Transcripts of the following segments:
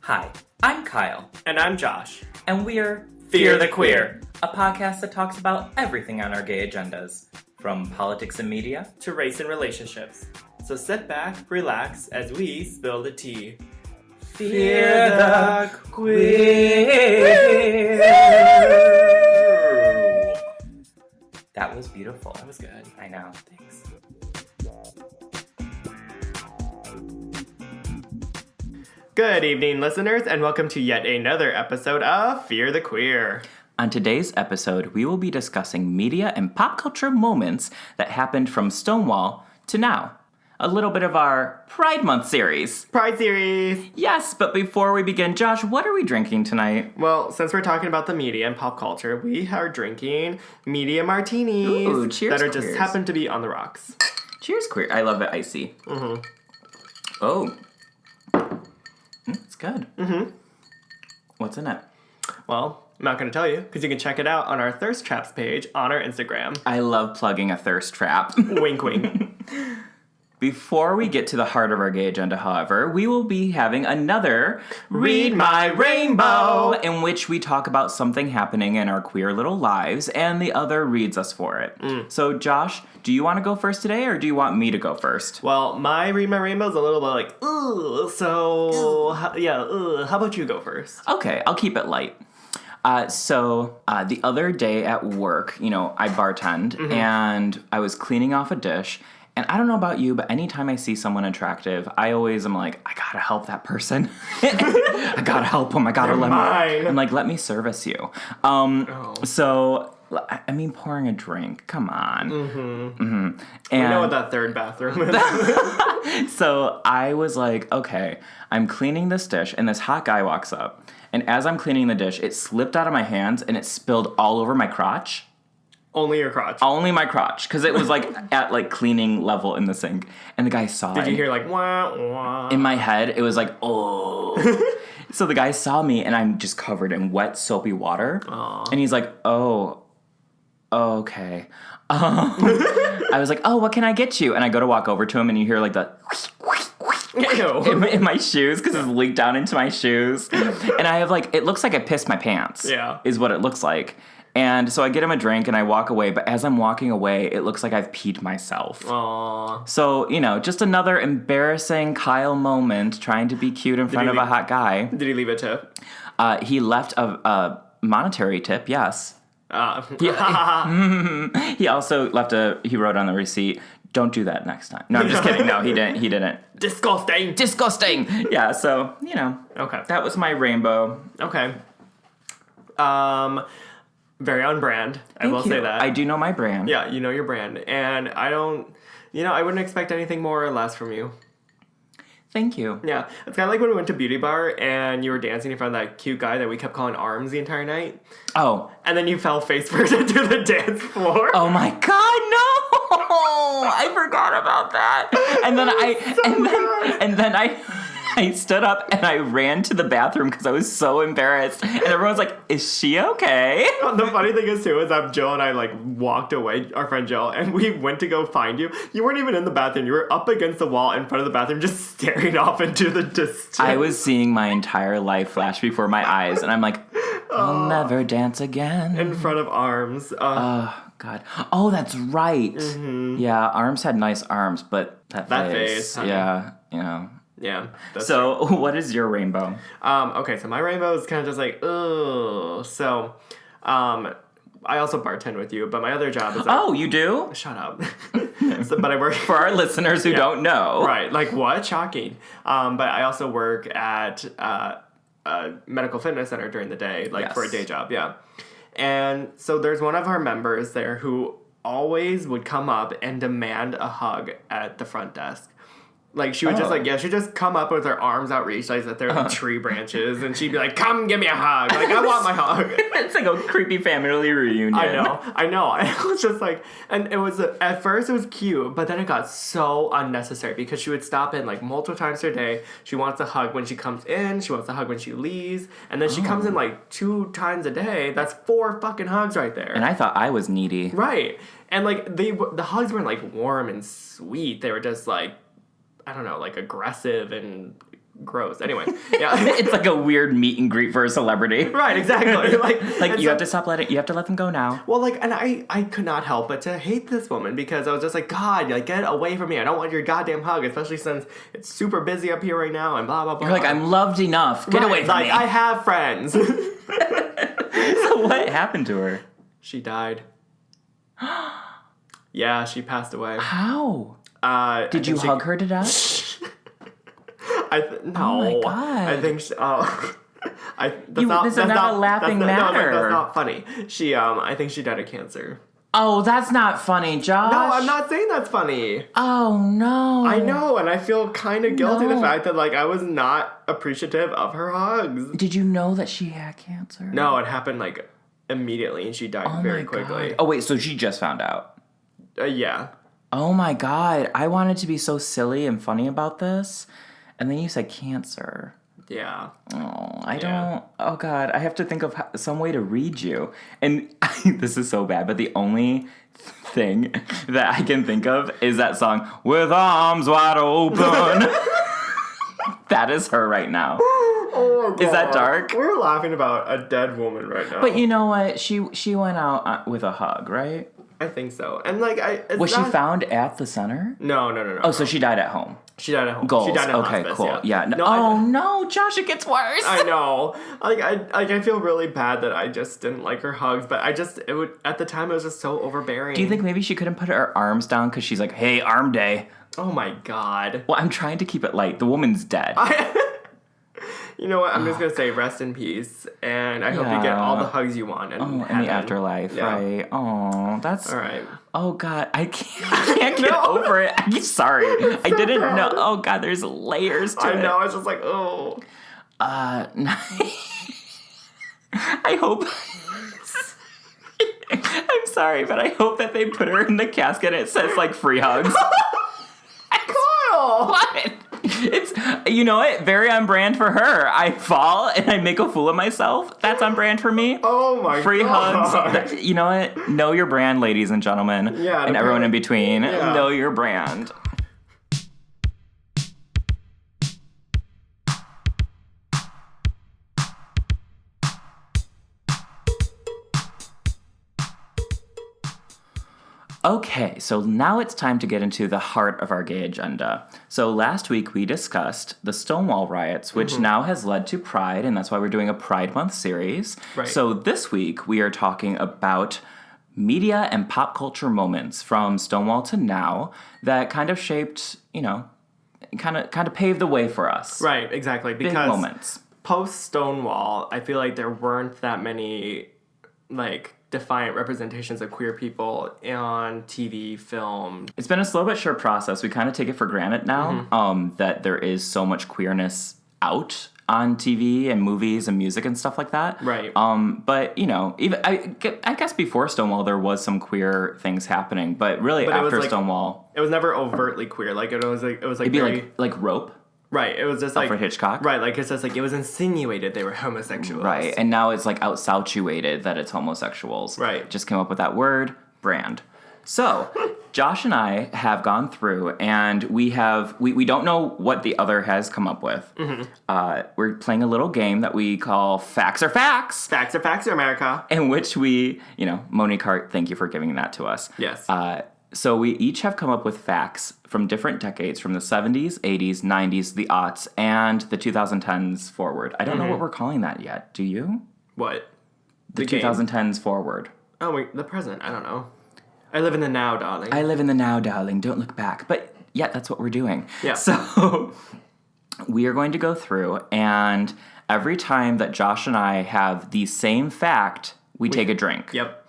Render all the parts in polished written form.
Hi, I'm Kyle. And I'm Josh. And we're Fear the Queer, a podcast that talks about everything on our gay agendas, from politics and media to race and relationships. So sit back, relax, as we spill the tea. Fear the Queer. That was beautiful. That was good. I know. Thanks. Good evening, listeners, and welcome to yet another episode of Fear the Queer. On today's episode, we will be discussing media and pop culture moments that happened from Stonewall to now. A little bit of our Pride Month series. Pride series! Yes, but before we begin, Josh, what are we drinking tonight? Well, since we're talking about the media and pop culture, we are drinking media martinis. Ooh, cheers, that are queers. just happen to be on the rocks. Cheers, queer. I love it icy. Mm-hmm. Oh. It's good. Mm-hmm. What's in it? Well, I'm not going to tell you, because you can check it out on our Thirst Traps page on our Instagram. I love plugging a thirst trap. Wink, wink. Before we get to the heart of our gay agenda, however, we will be having another Read My Rainbow, in which we talk about something happening in our queer little lives, and the other reads us for it. So, Josh, do you want to go first today, or do you want me to go first? Well, my Read My Rainbow is a little bit like, ooh, so, how about you go first? Okay, I'll keep it light. So the other day at work, I bartend, and I was cleaning off a dish. And I don't know about you, but anytime I see someone attractive, I always am like, I gotta help that person. I gotta help them. I gotta let me. I'm like, let me service you. So, I mean, pouring a drink. Come on. And we know what that third bathroom is. So I was like, okay, I'm cleaning this dish, and this hot guy walks up. And as I'm cleaning the dish, it slipped out of my hands, and it spilled all over my crotch. Only your crotch. Only my crotch, because it was at cleaning level in the sink, and the guy saw it. Did you hear wah, wah? In my head, it was like, oh. So the guy saw me, and I'm just covered in wet, soapy water. Aww. And he's like, oh, okay. I was like, oh, what can I get you? And I go to walk over to him, and you hear the in my shoes, because it's leaked down into my shoes. And I have it looks like I pissed my pants. Yeah. Is what it looks like. And so I get him a drink and I walk away, but as I'm walking away, it looks like I've peed myself. Aww. So, just another embarrassing Kyle moment trying to be cute in front of a hot guy. Did he leave a tip? He left a monetary tip, yes. He also he wrote on the receipt, don't do that next time. No, I'm just kidding. No, he didn't. Disgusting. Disgusting. Yeah, so, Okay. That was my rainbow. Okay. Very on brand. I will say that. I do know my brand. Yeah, you know your brand. And I wouldn't expect anything more or less from you. Thank you. Yeah. It's kind of like when we went to Beauty Bar and you were dancing in front of that cute guy that we kept calling Arms the entire night. Oh. And then you fell face first into the dance floor. Oh my God, no! I forgot about that. And then I stood up and I ran to the bathroom because I was so embarrassed. And everyone's like, is she okay? The funny thing is, too, is that Jill and I, walked away, our friend Jill, and we went to go find you. You weren't even in the bathroom. You were up against the wall in front of the bathroom just staring off into the distance. I was seeing my entire life flash before my eyes. And I'm like, I'll never dance again. In front of Arms. Oh, God. Oh, that's right. Mm-hmm. Yeah, Arms had nice arms, but that face. Honey. Yeah, Yeah. So, what is your rainbow? Okay, so my rainbow is kind of just ugh. So, I also bartend with you, but my other job is... Oh, you do? Shut up. But I work... For our listeners who don't know. Right, what? Shocking. But I also work at a medical fitness center during the day, for a day job, yeah. And so there's one of our members there who always would come up and demand a hug at the front desk. She would she'd just come up with her arms outreached, that they're tree branches, and she'd be like, come give me a hug. I want my hug. It's like a creepy family reunion. I know. It was just and it was, at first it was cute, but then it got so unnecessary because she would stop in, multiple times a day. She wants a hug when she comes in, she wants a hug when she leaves, and then she comes in, 2 times a day. That's 4 fucking hugs right there. And I thought I was needy. Right. And, the hugs weren't, warm and sweet. They were just, I don't know, aggressive and gross. Anyway, yeah. It's like a weird meet and greet for a celebrity. Right, exactly. Like you have to let them go now. Well, like, and I could not help but to hate this woman because I was just like, God, like, get away from me. I don't want your goddamn hug, especially since it's super busy up here right now and blah, blah, blah. You're like, I'm loved enough. Get away from me. I have friends. So what happened to her? She died. Yeah, she passed away. How? Did you hug her to death? No. Oh my God. I think this is not a laughing matter. That's not funny. I think she died of cancer. Oh, that's not funny, Josh. No, I'm not saying that's funny. Oh, no. I know, and I feel kind of guilty the fact that, like, I was not appreciative of her hugs. Did you know that she had cancer? No, it happened, like, immediately, and she died very quickly. God. Oh, wait, so she just found out? Yeah. Oh, my God. I wanted to be so silly and funny about this, and then you said cancer. Yeah. Oh, I don't. Oh, God. I have to think of some way to read you. And this is so bad, but the only thing that I can think of is that song, With Arms Wide Open. That is her right now. Oh, my God. Is that dark? We're laughing about a dead woman right now. But you know what? She went out with a hug, right? I think so. And, like, Was she found at the center? No. Oh, so she died at home. She died at home. Goals. She died in Okay, hospice, cool. Yeah. No, no, Josh, it gets worse. I know. I feel really bad that I just didn't like her hugs, but at the time it was just so overbearing. Do you think maybe she couldn't put her arms down because she's like, hey, arm day? Oh my God. Well, I'm trying to keep it light. The woman's dead. You know what? I'm just gonna say rest in peace, and I hope you get all the hugs you want. In the afterlife, right? Oh, that's all right. Oh God, I can't get over it. I'm sorry, I didn't know. Oh God, there's layers to it. I know. It's just like I hope. I'm sorry, but I hope that they put her in the casket and it says like free hugs. Kyle! What? It's, you know what, very on brand for her. I fall and I make a fool of myself. That's on brand for me. Oh my Free God. hugs. You know what? Know your brand, ladies and gentlemen. Yeah. And everyone in between. Yeah. Know your brand. Okay, so now it's time to get into the heart of our gay agenda. So last week we discussed the Stonewall riots, which now has led to Pride, and that's why we're doing a Pride Month series. Right. So this week we are talking about media and pop culture moments from Stonewall to now that kind of shaped, kind of paved the way for us. Right, exactly. Because big moments. Post Stonewall, I feel like there weren't that many, like, defiant representations of queer people on TV, film. It's been a slow but sure process. We kind of take it for granted now that there is so much queerness out on TV and movies and music and stuff like that. Right. But, even I guess before Stonewall there was some queer things happening, but really after Stonewall... It was never overtly queer. Like, it was like it'd be like Rope. Right, it was just like... Alfred Hitchcock. Right, like, it's just like, it was insinuated they were homosexuals. Right, and now it's like outsatuated that it's homosexuals. Right. Just came up with that word, brand. So, Josh and I have gone through, and we don't know what the other has come up with. We're playing a little game that we call Facts or Facts. Facts or Facts, America. In which we, Monique Hart, thank you for giving that to us. Yes. So we each have come up with facts from different decades, from the 70s, 80s, 90s, the aughts, and the 2010s forward. I don't know what we're calling that yet. Do you? What? The 2010s forward. Oh, wait, the present. I don't know. I live in the now, darling. I live in the now, darling. Don't look back. But yeah, that's what we're doing. Yeah. So we are going to go through, and every time that Josh and I have the same fact, we take a drink. Yep.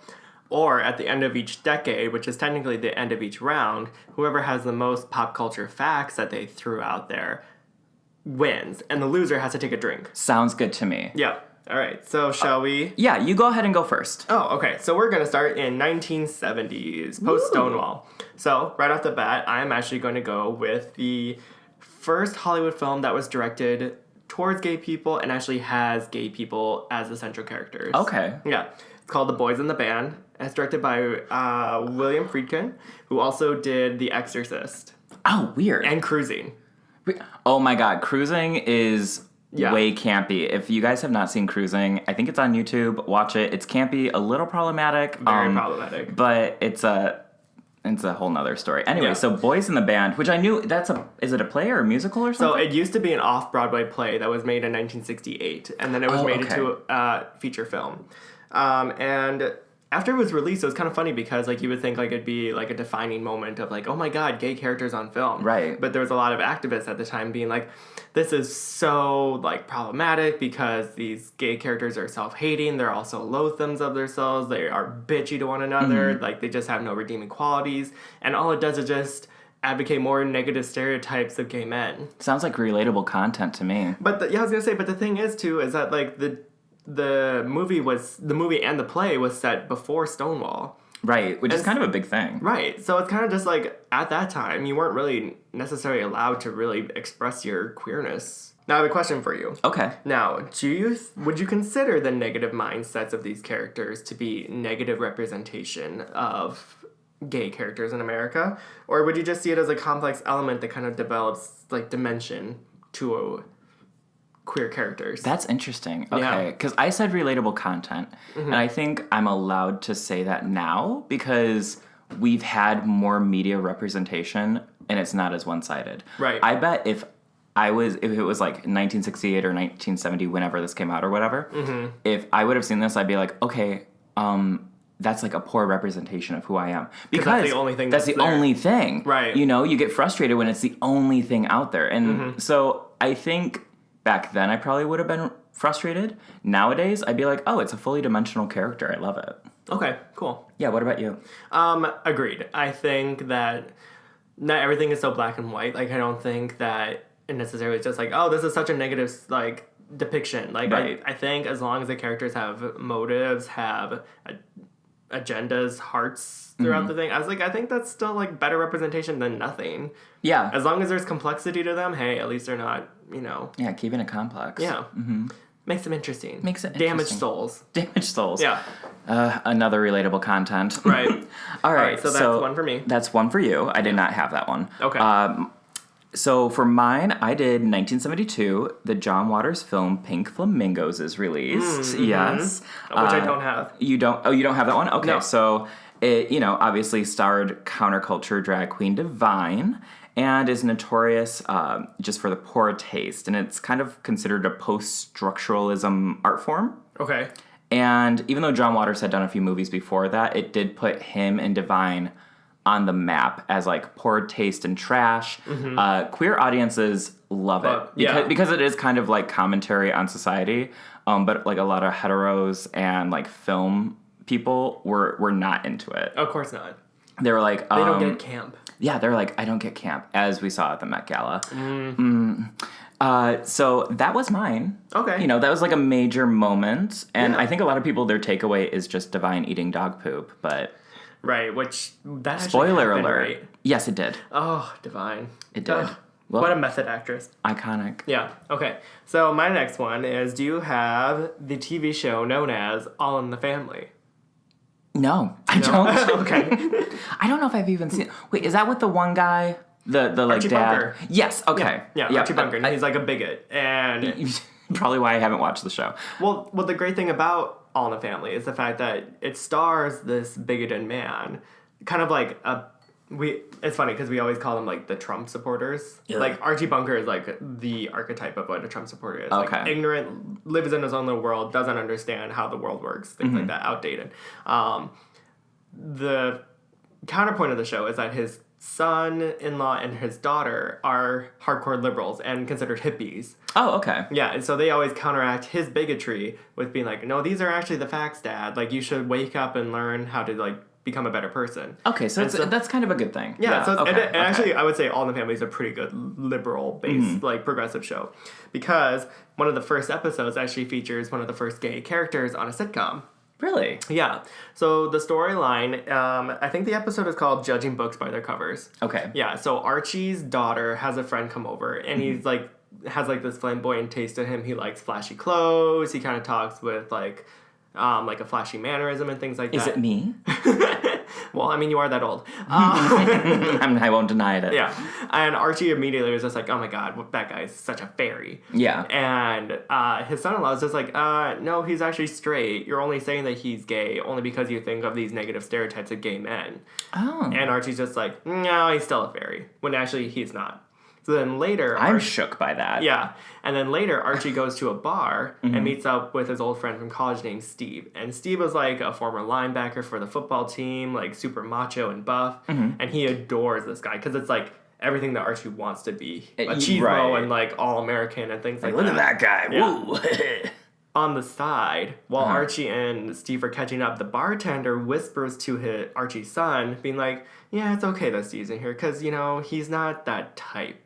Or at the end of each decade, which is technically the end of each round, whoever has the most pop culture facts that they threw out there wins. And the loser has to take a drink. Sounds good to me. Yeah. All right. So shall we? Yeah, you go ahead and go first. Oh, okay. So we're going to start in 1970s, post-Stonewall. So right off the bat, I'm actually going to go with the first Hollywood film that was directed towards gay people and actually has gay people as the central characters. Okay. Yeah. It's called The Boys in the Band. It's directed by William Friedkin, who also did The Exorcist. Oh, weird. And Cruising. Oh my god, Cruising is way campy. If you guys have not seen Cruising, I think it's on YouTube. Watch it. It's campy, a little problematic. Very problematic. But it's a whole nother story. Anyway, so Boys in the Band, which I knew is it a play or a musical or something? So it used to be an off-Broadway play that was made in 1968, and then it was made into a feature film. And after it was released, it was kind of funny because, like, you would think, like, it'd be, like, a defining moment of, like, oh my god, gay characters on film. Right. But there was a lot of activists at the time being like, this is so, like, problematic because these gay characters are self-hating. They're also loathsomes of themselves. They are bitchy to one another. Mm-hmm. Like, they just have no redeeming qualities. And all it does is advocate more negative stereotypes of gay men. Sounds like relatable content to me. But, I was going to say, but the thing is, too, is that, like, the movie and the play was set before Stonewall. Right, which is kind of a big thing. Right, so it's kind of just like, at that time, you weren't really necessarily allowed to really express your queerness. Now I have a question for you. Okay. Now, would you consider the negative mindsets of these characters to be negative representation of gay characters in America? Or would you just see it as a complex element that kind of develops, like, dimension to queer characters? That's interesting. Okay, because I said relatable content, and I think I'm allowed to say that now because we've had more media representation and it's not as one-sided. Right. I bet if it was like 1968 or 1970, whenever this came out or whatever, if I would have seen this, I'd be like, okay, that's like a poor representation of who I am. Because that's the only thing that's the only thing. Right. You know, you get frustrated when it's the only thing out there. And so I think back then, I probably would have been frustrated. Nowadays, I'd be like, oh, it's a fully dimensional character. I love it. Okay, cool. Yeah, what about you? Agreed. I think that not everything is so black and white. Like, I don't think that it necessarily is just like, oh, this is such a negative, like, depiction. Like, right. I think as long as the characters have motives, have agendas, hearts throughout the thing, I think that's still, like, better representation than nothing. Yeah. As long as there's complexity to them, hey, at least they're not, you know. Yeah, keeping it complex. Yeah. Makes them interesting. Makes it Damaged interesting. souls. Damaged souls. Yeah. Another relatable content. Right. All right. So that's one for me. That's one for you. I did not have that one. Okay. So for mine, I did 1972. The John Waters film Pink Flamingos is released. Yes. Which I don't have. You don't? Oh, you don't have that one? Okay. No. So it, obviously starred counterculture drag queen Divine and is notorious just for the poor taste. And it's kind of considered a post-structuralism art form. Okay. And even though John Waters had done a few movies before that, it did put him and Divine on the map as, like, poor taste and trash. Queer audiences love it because it is kind of like commentary on society. But, like, a lot of heteros and, like, film people were not into it. Of course not. They were like, they don't get camp. Yeah, they're like, I don't get camp, as we saw at the Met Gala. So that was mine. Okay. That was like a major moment. And I think a lot of people, their takeaway is just Divine eating dog poop, but... Right, which... that spoiler happened, alert. right? Yes, it did. Oh, Divine. It did. Well, what a method actress. Iconic. Yeah, okay. So my next one is, do you have the TV show known as All in the Family? No, I don't. Okay. I don't know if I've even seen... Wait, is that with the one guy? The like, Archie dad? Bunker. Yes, okay. Yeah, Archie Bunker. And he's like a bigot. And... probably why I haven't watched the show. Well, the great thing about All in the Family is the fact that it stars this bigoted man. Kind of like it's funny because we always call them, like, the Trump supporters. Yeah. Like, Archie Bunker is, like, the archetype of what a Trump supporter is. Okay. Like, ignorant, lives in his own little world, doesn't understand how the world works, things like that, outdated. The counterpoint of the show is that his son-in-law and his daughter are hardcore liberals and considered hippies. Oh, okay. Yeah, and so they always counteract his bigotry with being like, no, these are actually the facts, Dad. Like, you should wake up and learn how to, like, become a better person. Okay, so that's kind of a good thing. Yeah, so and actually, I would say All in the Family is a pretty good liberal-based, like, progressive show. Because one of the first episodes actually features one of the first gay characters on a sitcom. Really? Yeah. So the storyline, I think the episode is called Judging Books by Their Covers. Okay. Yeah, so Archie's daughter has a friend come over, and he's, like, has, like, this flamboyant taste to him. He likes flashy clothes. He kind of talks with, like a flashy mannerism and things like that. Is it me? Well, I mean, you are that old. I won't deny it. Yeah. And Archie immediately was just like, oh my god, that guy's such a fairy. Yeah. And his son-in-law is just like, no, he's actually straight. You're only saying that he's gay only because you think of these negative stereotypes of gay men. Oh. And Archie's just like, no, he's still a fairy. When actually he's not. So then later... I'm shook by that. Yeah. And then later, Archie goes to a bar and meets up with his old friend from college named Steve. And Steve was like a former linebacker for the football team, like super macho and buff. And he adores this guy because it's like everything that Archie wants to be. Machismo and like all-American and things like that. Look at that guy. Yeah. Woo. On the side, while Archie and Steve are catching up, the bartender whispers to Archie's son, being like, yeah, it's okay that Steve's in here because, you know, he's not that type.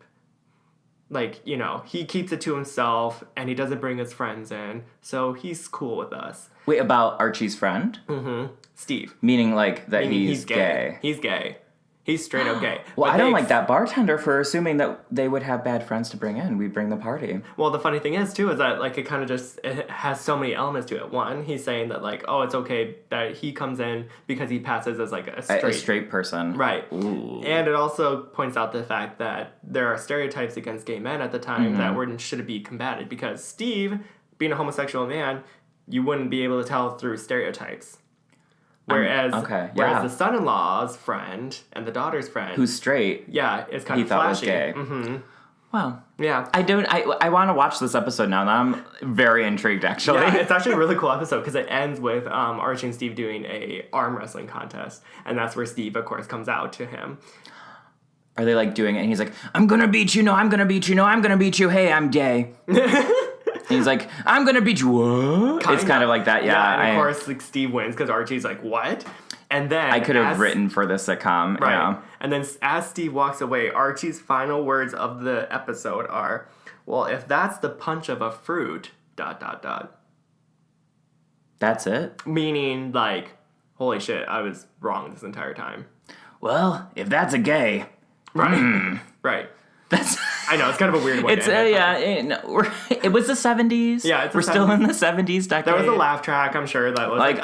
Like, you know, he keeps it to himself, and he doesn't bring his friends in, so he's cool with us. Wait, about Archie's friend? Mm-hmm. Steve. Meaning, like, that he's gay. He's gay. He's straight up gay. Well, I don't like that bartender for assuming that they would have bad friends to bring in. We bring the party. Well, the funny thing is, too, is that, like, it has so many elements to it. One, he's saying that, like, oh, it's okay that he comes in because he passes as, like, a straight person. Right. Ooh. And it also points out the fact that there are stereotypes against gay men at the time that should be combated. Because Steve, being a homosexual man, you wouldn't be able to tell through stereotypes. Whereas the son-in-law's friend and the daughter's friend... Who's straight. Yeah, is kind of flashy. He thought was gay. Mm-hmm. Wow. Yeah. I want to watch this episode now. I'm very intrigued, actually. Yeah, it's actually a really cool episode because it ends with Archie and Steve doing a arm wrestling contest. And that's where Steve, of course, comes out to him. Are they, like, doing it? And he's like, I'm gonna beat you. No, I'm gonna beat you. No, I'm gonna beat you. Hey, I'm gay. And he's like, I'm gonna beat you. What? It's kind of like that, yeah. Yeah, and of course, like, Steve wins because Archie's like, what? And then... I could have written for this sitcom. Right. Yeah. And then as Steve walks away, Archie's final words of the episode are, well, if that's the punch of a fruit, ... That's it? Meaning, like, holy shit, I was wrong this entire time. Well, if that's a gay... Right. Right. That's... I know, it's kind of a weird way to end it. It was the 70s. Yeah, we're still in the 70s decade. There was a laugh track, I'm sure, that was... Like,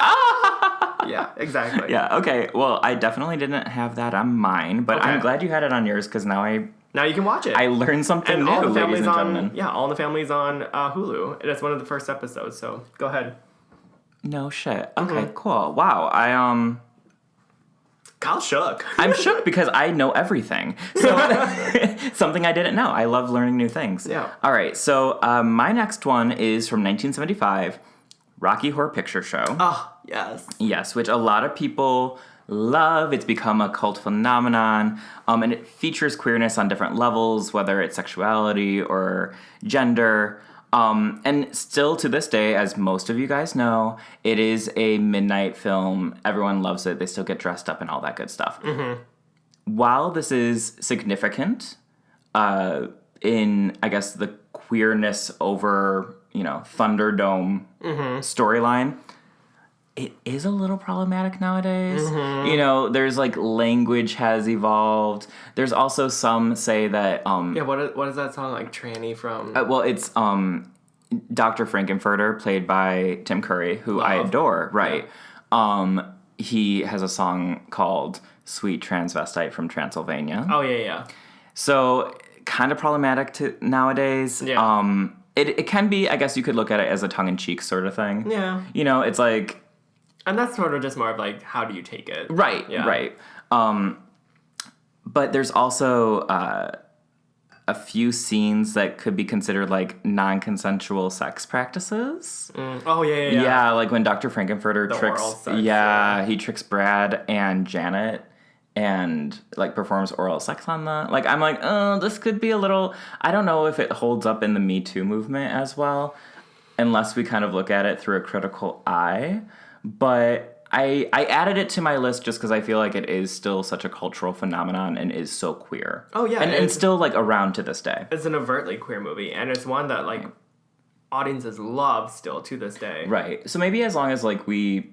Yeah, exactly. Yeah, okay. Well, I definitely didn't have that on mine, but I'm glad you had it on yours, because now you can watch it. I learned something new, ladies and gentlemen. Yeah, All in the Family's on Hulu. It's one of the first episodes, so go ahead. No shit. Okay, cool. Wow, Kyle's shook. I'm shook because I know everything. So something I didn't know. I love learning new things. Yeah. All right. So my next one is from 1975, Rocky Horror Picture Show. Oh, yes. Yes, which a lot of people love. It's become a cult phenomenon. And it features queerness on different levels, whether it's sexuality or gender. And still to this day, as most of you guys know, it is a midnight film. Everyone loves it. They still get dressed up and all that good stuff. Mm-hmm. While this is significant in, I guess, the queerness over, Thunderdome storyline, it is a little problematic nowadays. Mm-hmm. There's like language has evolved. There's also some say that what is that song like tranny from? Well, it's Dr. Frankenfurter, played by Tim Curry, who I adore. Right. Yeah. He has a song called "Sweet Transvestite from Transylvania." Oh yeah. So kind of problematic nowadays. Yeah. It can be. I guess you could look at it as a tongue-in-cheek sort of thing. Yeah. It's like. And that's sort of just more of like, how do you take it? Right, yeah. Right. But there's also a few scenes that could be considered like non-consensual sex practices. Oh, yeah. Yeah, like when Dr. Frankenfurter tricks... oral sex, he tricks Brad and Janet and like performs oral sex on them. Like, I'm like, oh, this could be a little... I don't know if it holds up in the Me Too movement as well, unless we kind of look at it through a critical eye. But I added it to my list just because I feel like it is still such a cultural phenomenon and is so queer. Oh, yeah. And still, like, around to this day. It's an overtly queer movie, and it's one that, like, audiences love still to this day. Right. So maybe as long as, like, we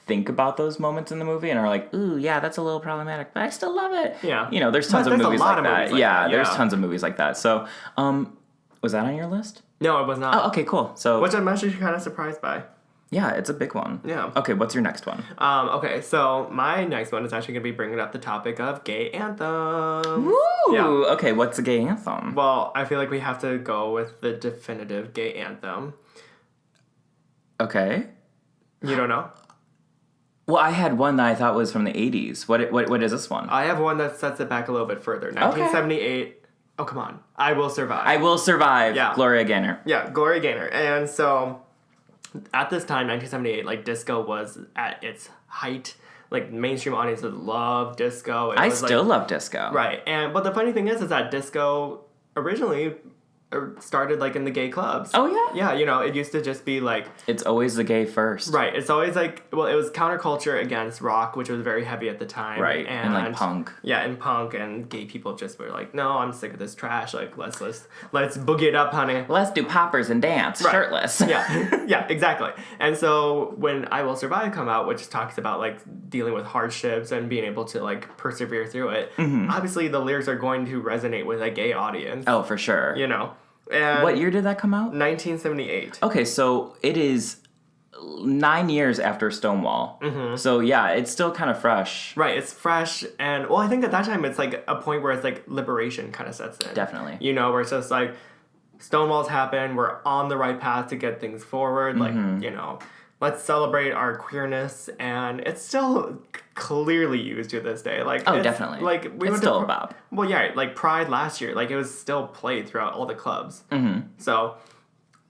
think about those moments in the movie and are like, ooh, yeah, that's a little problematic, but I still love it. Yeah. There's tons of movies like that. There's tons of movies like that. So, was that on your list? No, it was not. Oh, okay, cool. So, which I'm actually kind of surprised by. Yeah, it's a big one. Yeah. Okay, what's your next one? Okay, so my next one is actually going to be bringing up the topic of gay anthems. Woo! Yeah. Okay, what's a gay anthem? Well, I feel like we have to go with the definitive gay anthem. Okay. You don't know? Well, I had one that I thought was from the 80s. What is this one? I have one that sets it back a little bit further. 1978. Oh, come on. I Will Survive. I Will Survive. Yeah. Gloria Gaynor. Yeah, Gloria Gaynor. And so, at this time, 1978, like, disco was at its height. Like, mainstream audiences loved disco. I still love disco. Right. But the funny thing is that disco originally started, like, in the gay clubs. Oh, yeah? Yeah, it used to just be, like... It's always the gay first. Right. It's always, like... Well, it was counterculture against rock, which was very heavy at the time. Right. And like, punk. Yeah, and punk, and gay people just were like, no, I'm sick of this trash. Like, let's boogie it up, honey. Let's do poppers and dance, shirtless. Yeah. Yeah, exactly. And so, when I Will Survive come out, which talks about, like, dealing with hardships and being able to, like, persevere through it, obviously the lyrics are going to resonate with a gay audience. Oh, for sure. And what year did that come out? 1978. Okay, so it is 9 years after Stonewall. Mm-hmm. So yeah, it's still kind of fresh. Right, it's fresh, and well, I think at that time it's like a point where it's like liberation kind of sets in. Definitely. Where it's just like Stonewall's happened, we're on the right path to get things forward. Like, let's celebrate our queerness, and it's still clearly used to this day. Like, definitely. Like it's still a bop. Well, yeah, like Pride last year, like it was still played throughout all the clubs. Mm-hmm. So,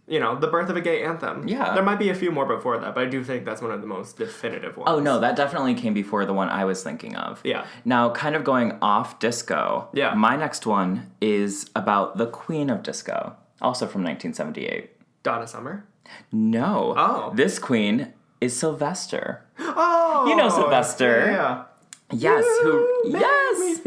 the birth of a gay anthem. Yeah. There might be a few more before that, but I do think that's one of the most definitive ones. Oh no, that definitely came before the one I was thinking of. Yeah. Now, kind of going off disco. Yeah. My next one is about the Queen of Disco, also from 1978. Donna Summer? No. Oh. This queen is Sylvester. Oh! You know Sylvester. Yeah. Yes. Yes!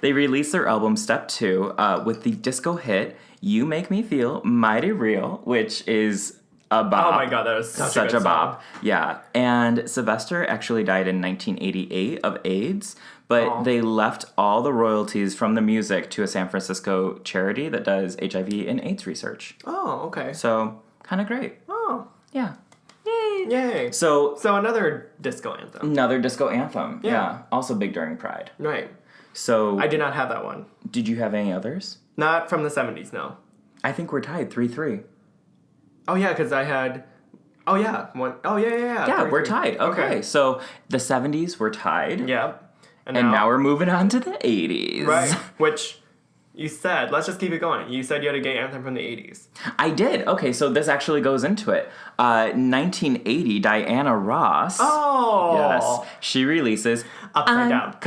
They released their album Step 2 with the disco hit You Make Me Feel Mighty Real, which is a bop. Oh my god, that was such a good bop. song. Yeah. And Sylvester actually died in 1988 of AIDS, but they left all the royalties from the music to a San Francisco charity that does HIV and AIDS research. Oh, okay. So, kind of great. Oh. Yeah. Yay. So another disco anthem. Another disco anthem. Yeah. Also big during Pride. Right. So I did not have that one. Did you have any others? Not from the 70s, no. I think we're tied 3-3. Oh yeah, because I had... Oh yeah. One. Oh yeah. Yeah, we're tied. Okay. So the 70s were tied. Yeah. And now we're moving on to the 80s. Right. Which... You said, let's just keep it going. You said you had a gay anthem from the 80s. I did. Okay, so this actually goes into it. 1980, Diana Ross. Oh! Yes. She releases... Upside Down.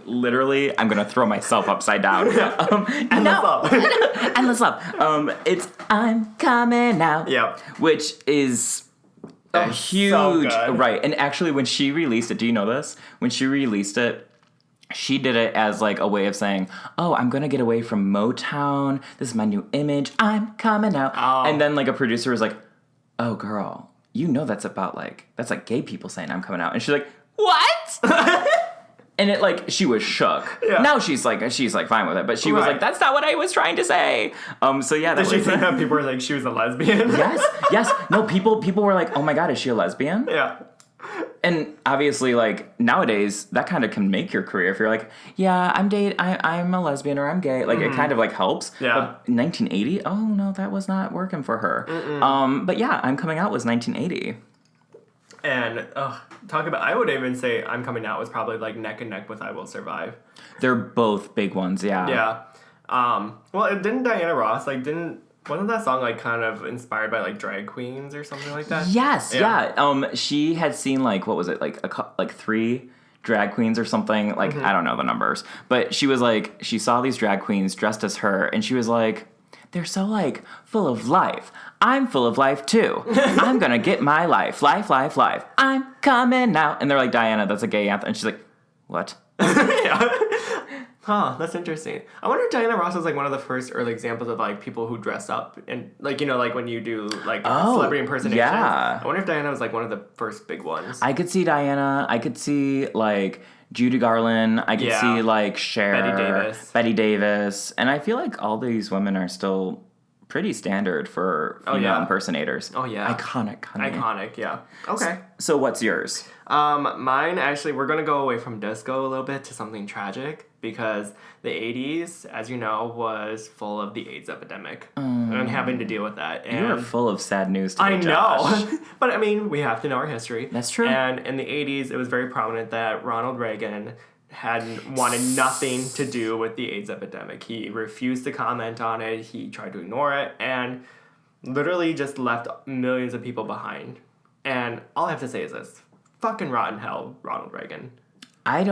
Literally, I'm going to throw myself upside down. Endless Love. Endless Love. It's I'm Coming Out. Yep. Which is... a huge... So good. Right. And actually, when she released it, do you know this? When she released it, she did it as like a way of saying, oh, I'm going to get away from Motown. This is my new image. I'm coming out. Oh. And then like a producer was like, oh, girl, that's about like, that's like gay people saying I'm coming out. And she's like, what? And it like, she was shook. Yeah. Now she's like fine with it. But she was like, that's not what I was trying to say. So yeah. Did she think that people were like, she was a lesbian? Yes. No, people were like, oh my God, is she a lesbian? Yeah. And obviously, like, nowadays, that kind of can make your career. If you're like, yeah, I'm a lesbian or I'm gay. Like, it kind of, like, helps. Yeah. But 1980, oh, no, that was not working for her. But yeah, I'm Coming Out was 1980. And, talk about, I would even say I'm Coming Out was probably, like, neck and neck with I Will Survive. They're both big ones, yeah. Yeah. Well, didn't Diana Ross, like, wasn't that song, like, kind of inspired by, like, drag queens or something like that? Yes, yeah. She had seen, like, what was it, like 3 drag queens or something. Like, I don't know the numbers. But she was, like, she saw these drag queens dressed as her, and she was like, they're so, like, full of life. I'm full of life, too. I'm gonna get my life. Life. I'm coming out. And they're like, Diana, that's a gay anthem. And she's like, what? Yeah. Huh, that's interesting. I wonder if Diana Ross was, like, one of the first early examples of, like, people who dress up and, like, like, when you do, like, celebrity impersonations. Yeah. I wonder if Diana was, like, one of the first big ones. I could see Diana. I could see, like, Judy Garland. I could see, like, Cher. Betty Davis. And I feel like all these women are still pretty standard for female impersonators. Oh, yeah. Iconic, honey. Iconic, yeah. Okay. So what's yours? Mine, actually, we're going to go away from disco a little bit to something tragic because the 80s, as you know, was full of the AIDS epidemic and having to deal with that. And you are full of sad news today, I Josh. know. But, I mean, we have to know our history. That's true. And in the 80s, it was very prominent that Ronald Reagan wanted nothing to do with the AIDS epidemic. He refused to comment on it. He tried to ignore it and literally just left millions of people behind. And all I have to say is this. Fucking rotten hell, Ronald Reagan. I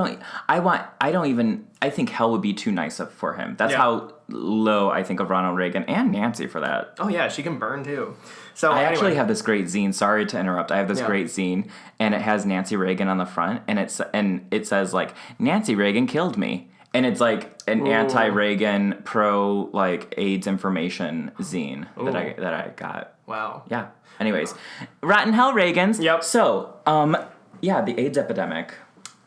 think hell would be too nice for him. That's how low I think of Ronald Reagan and Nancy for that. Oh yeah, she can burn too. So I actually have this great zine. Sorry to interrupt. I have this great zine, and it has Nancy Reagan on the front, and it says like Nancy Reagan killed me, and it's like an anti-Reagan, pro like AIDS information zine that I got. Wow. Yeah. Anyways, rotten hell Reagans. Yep. So the AIDS epidemic.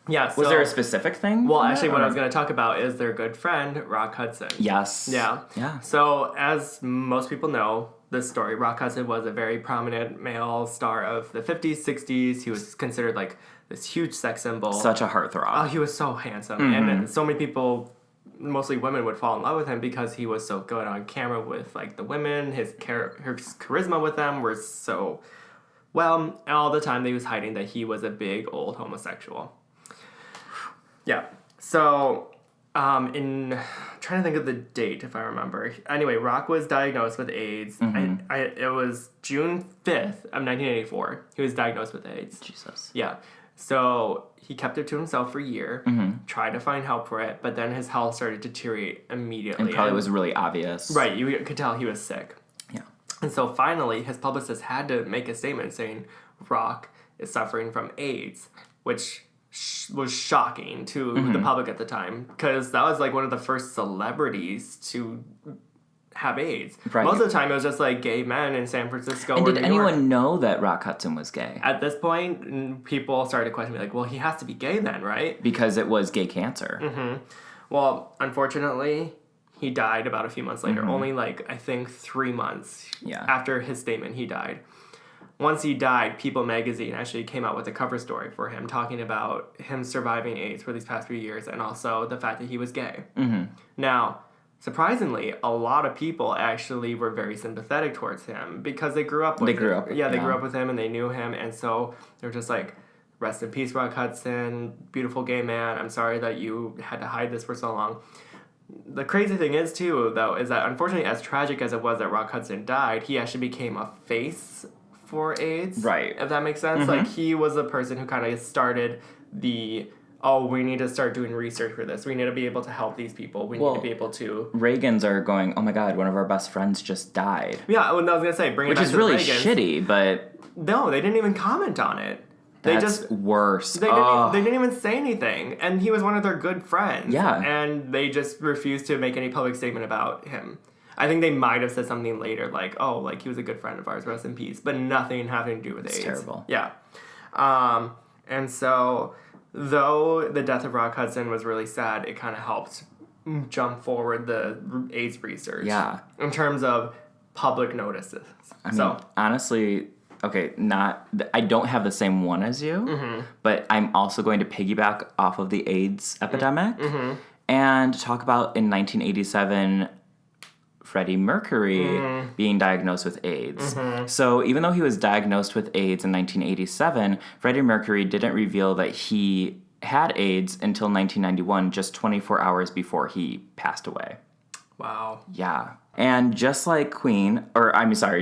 Yeah. Was there a specific thing? Well, actually, what I was going to talk about is their good friend, Rock Hudson. Yes. Yeah. Yeah. So, as most people know, this story, Rock Hudson was a very prominent male star of the 50s, 60s. He was considered like this huge sex symbol. Such a heartthrob. Oh, he was so handsome. Mm-hmm. And so many people, mostly women, would fall in love with him because he was so good on camera with like the women. His charisma with them were so... Well, all the time he was hiding that he was a big old homosexual. Yeah. So, trying to think of the date, if I remember. Anyway, Rock was diagnosed with AIDS. Mm-hmm. It was June 5th of 1984. He was diagnosed with AIDS. Jesus. Yeah. So, he kept it to himself for a year, tried to find help for it, but then his health started to deteriorate immediately. And probably was really obvious. Right. You could tell he was sick. Yeah. And so, finally, his publicist had to make a statement saying Rock is suffering from AIDS, which... was shocking to the public at the time because that was like one of the first celebrities to have AIDS. Right. Most of the time it was just like gay men in San Francisco. And or did New anyone York. know that Rock Hudson was gay? At this point, people started questioning like, well, he has to be gay then, right? Because it was gay cancer. Mm-hmm. Well, unfortunately, he died about a few months later. Only like, I think 3 months after his statement, he died. Once he died, People magazine actually came out with a cover story for him talking about him surviving AIDS for these past few years and also the fact that he was gay. Mm-hmm. Now, surprisingly, a lot of people actually were very sympathetic towards him because they grew up with him. They grew up with him and they knew him, and so they were just like, rest in peace, Rock Hudson, beautiful gay man. I'm sorry that you had to hide this for so long. The crazy thing is, too, though, is that unfortunately, as tragic as it was that Rock Hudson died, he actually became a face for AIDS, right? If that makes sense. Like, he was the person who kind of started we need to start doing research for this. We need to be able to help these people. We need to be able to... Reagans are going, oh my god, one of our best friends just died. Yeah, well, I was going to say, bring it back to the Which is really shitty, but... No, they didn't even comment on it. That's worse. They didn't even say anything. And he was one of their good friends. Yeah. And they just refused to make any public statement about him. I think they might have said something later, like, oh, like, he was a good friend of ours, rest in peace. But nothing having to do with AIDS. It's terrible. Yeah. And so, though the death of Rock Hudson was really sad, it kind of helped jump forward the AIDS research. Yeah. In terms of public notices. I mean, honestly... Okay, I don't have the same one as you, but I'm also going to piggyback off of the AIDS epidemic and talk about in 1987, Freddie Mercury being diagnosed with AIDS. So even though he was diagnosed with AIDS in 1987, Freddie Mercury didn't reveal that he had AIDS until 1991, just 24 hours before he passed away. Wow. Yeah. And just like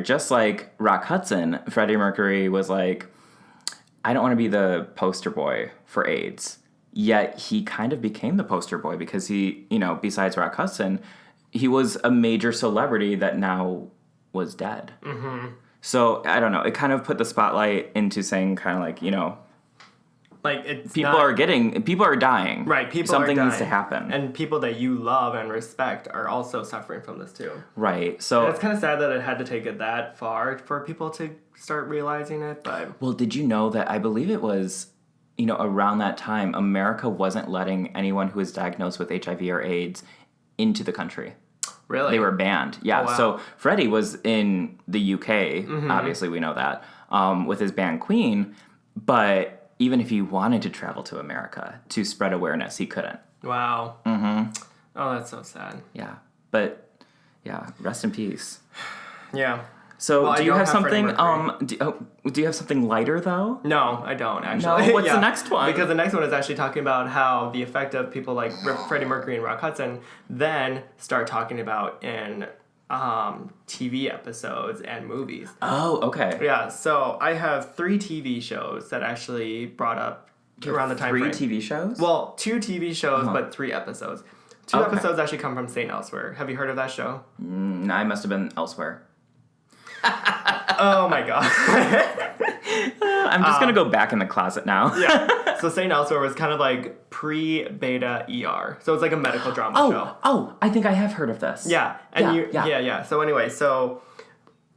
just like Rock Hudson, Freddie Mercury was like, I don't want to be the poster boy for AIDS. Yet he kind of became the poster boy because he, besides Rock Hudson, he was a major celebrity that now was dead. Mm-hmm. So, I don't know. It kind of put the spotlight into saying kind of like, people are dying. Right, Something needs to happen. And people that you love and respect are also suffering from this too. Right. So and it's kind of sad that it had to take it that far for people to start realizing it, but... Well, did you know that I believe it was, around that time, America wasn't letting anyone who was diagnosed with HIV or AIDS into the country. Really? They were banned. Yeah. Oh, wow. So Freddie was in the UK. Obviously, we know that with his band Queen. But even if he wanted to travel to America to spread awareness, he couldn't. Wow. Mm-hmm. Oh, that's so sad. Yeah. But yeah, rest in peace. Yeah. So Well, do you have something? Freddie Do you have something lighter though? No, I don't actually. No. What's the next one? Because the next one is actually talking about how the effect of people like Freddie Mercury and Rock Hudson then start talking about in TV episodes and movies. Oh, okay. Yeah. So I have 3 TV shows that actually brought up around the time 3 frame. TV shows? Well, 2 TV shows, but 3 episodes. 2 Okay. episodes actually come from St. Elsewhere. Have you heard of that show? I must have been elsewhere. Oh my god. I'm just gonna go back in the closet now. Yeah. So St. Elsewhere was kind of like pre-beta ER. So it's like a medical drama show. Oh, I think I have heard of this. Yeah. And Yeah. So anyway, so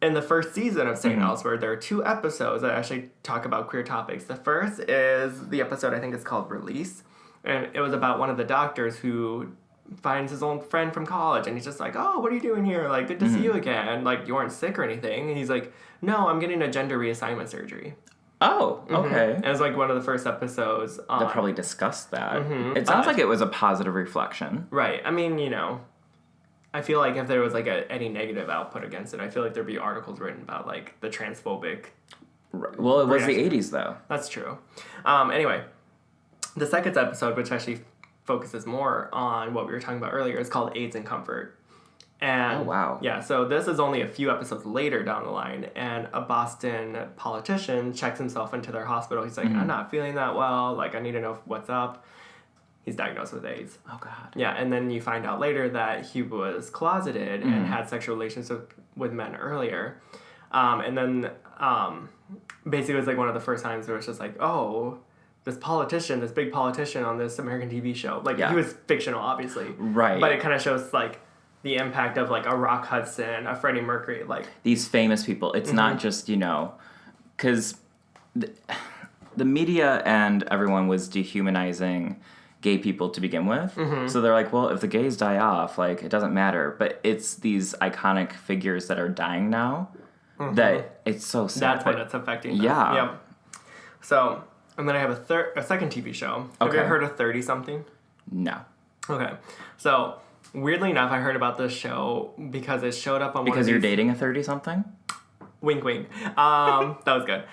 in the first season of St. Elsewhere, there are 2 episodes that actually talk about queer topics. The first is the episode, I think it's called Release. And it was about one of the doctors who finds his old friend from college, and he's just like, oh, what are you doing here? Like, good to see you again. Like, you aren't sick or anything. And he's like, no, I'm getting a gender reassignment surgery. Oh, okay. And it's like one of the first episodes on... They'll probably discuss that. It sounds like it was a positive reflection. Right. I mean, I feel like if there was like any negative output against it, I feel like there'd be articles written about like the transphobic... Right. Well, it was reaction. the 80s, though. That's true. Anyway, the second episode, which actually focuses more on what we were talking about earlier, is called AIDS and Comfort. And oh, wow. Yeah, so this is only a few episodes later down the line, and a Boston politician checks himself into their hospital. He's like, I'm not feeling that well. Like, I need to know what's up. He's diagnosed with AIDS. Oh, God. Yeah, and then you find out later that he was closeted and had sexual relations with men earlier. And then basically it was like one of the first times where it's just like, oh, this big politician on this American TV show. Like, he was fictional, obviously. Right. But it kind of shows, like, the impact of, like, a Rock Hudson, a Freddie Mercury, like... These famous people. It's not just, because the media and everyone was dehumanizing gay people to begin with. So they're like, well, if the gays die off, like, it doesn't matter. But it's these iconic figures that are dying now that it's so sad. That's what it's affecting them. Yeah. Yep. So... And then I have a second TV show. Have you ever heard of 30-something? No. Okay. So, weirdly enough, I heard about this show because it showed up on Because you're dating a 30-something? Wink, wink. That was good.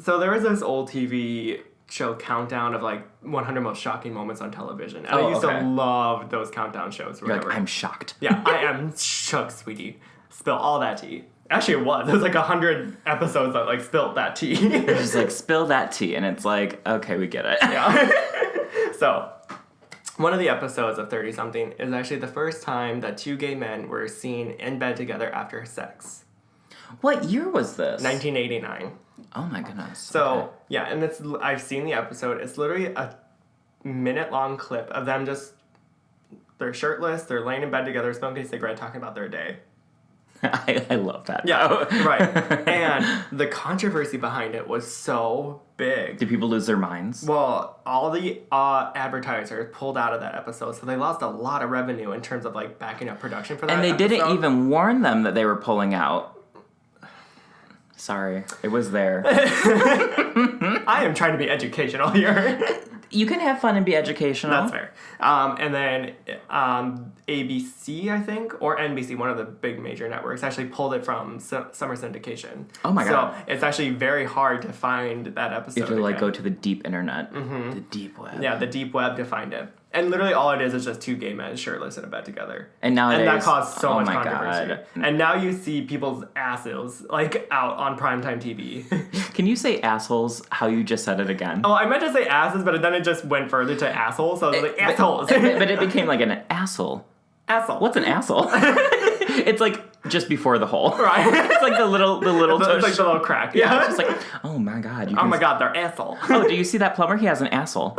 So there was this old TV show countdown of, like, 100 most shocking moments on television. And I used to love those countdown shows. You're like, I'm shocked. Yeah, I am shook, sweetie. Spill all that tea. Actually, it was. There was like 100 episodes that like spilled that tea. It's just like, spill that tea, and it's like, okay, we get it. Yeah. So, one of the episodes of 30-something is actually the first time that 2 gay men were seen in bed together after sex. What year was this? 1989. Oh my goodness. So, yeah, and I've seen the episode. It's literally a minute-long clip of them they're shirtless, they're laying in bed together, smoking a cigarette, talking about their day. I love that. Yeah, right. And the controversy behind it was so big. Did people lose their minds? Well, all the advertisers pulled out of that episode, so they lost a lot of revenue in terms of like backing up production for that And they episode. didn't even warn them that they were pulling out. Sorry, it was there. I am trying to be educational here. You can have fun and be educational. That's fair. And then ABC, I think, or NBC, one of the big major networks, actually pulled it from summer syndication. Oh my God. So it's actually very hard to find that episode. You have to like again. go to the deep internet. The deep web. Yeah, the deep web to find it. And literally all it is just 2 gay men shirtless in a bed together. And nowadays... And that caused so much my controversy. God. And now you see people's asses, like, out on primetime TV. Can you say assholes how you just said it again? Oh, I meant to say asses, but then it just went further to assholes, so I was like, assholes. But it became like an asshole. Asshole. What's an asshole? It's like just before the hole. Right. It's like the little tush. It's like the little crack. Yeah. It's just like, oh my God. Oh my God, they're asshole. Oh, do you see that plumber? He has an asshole.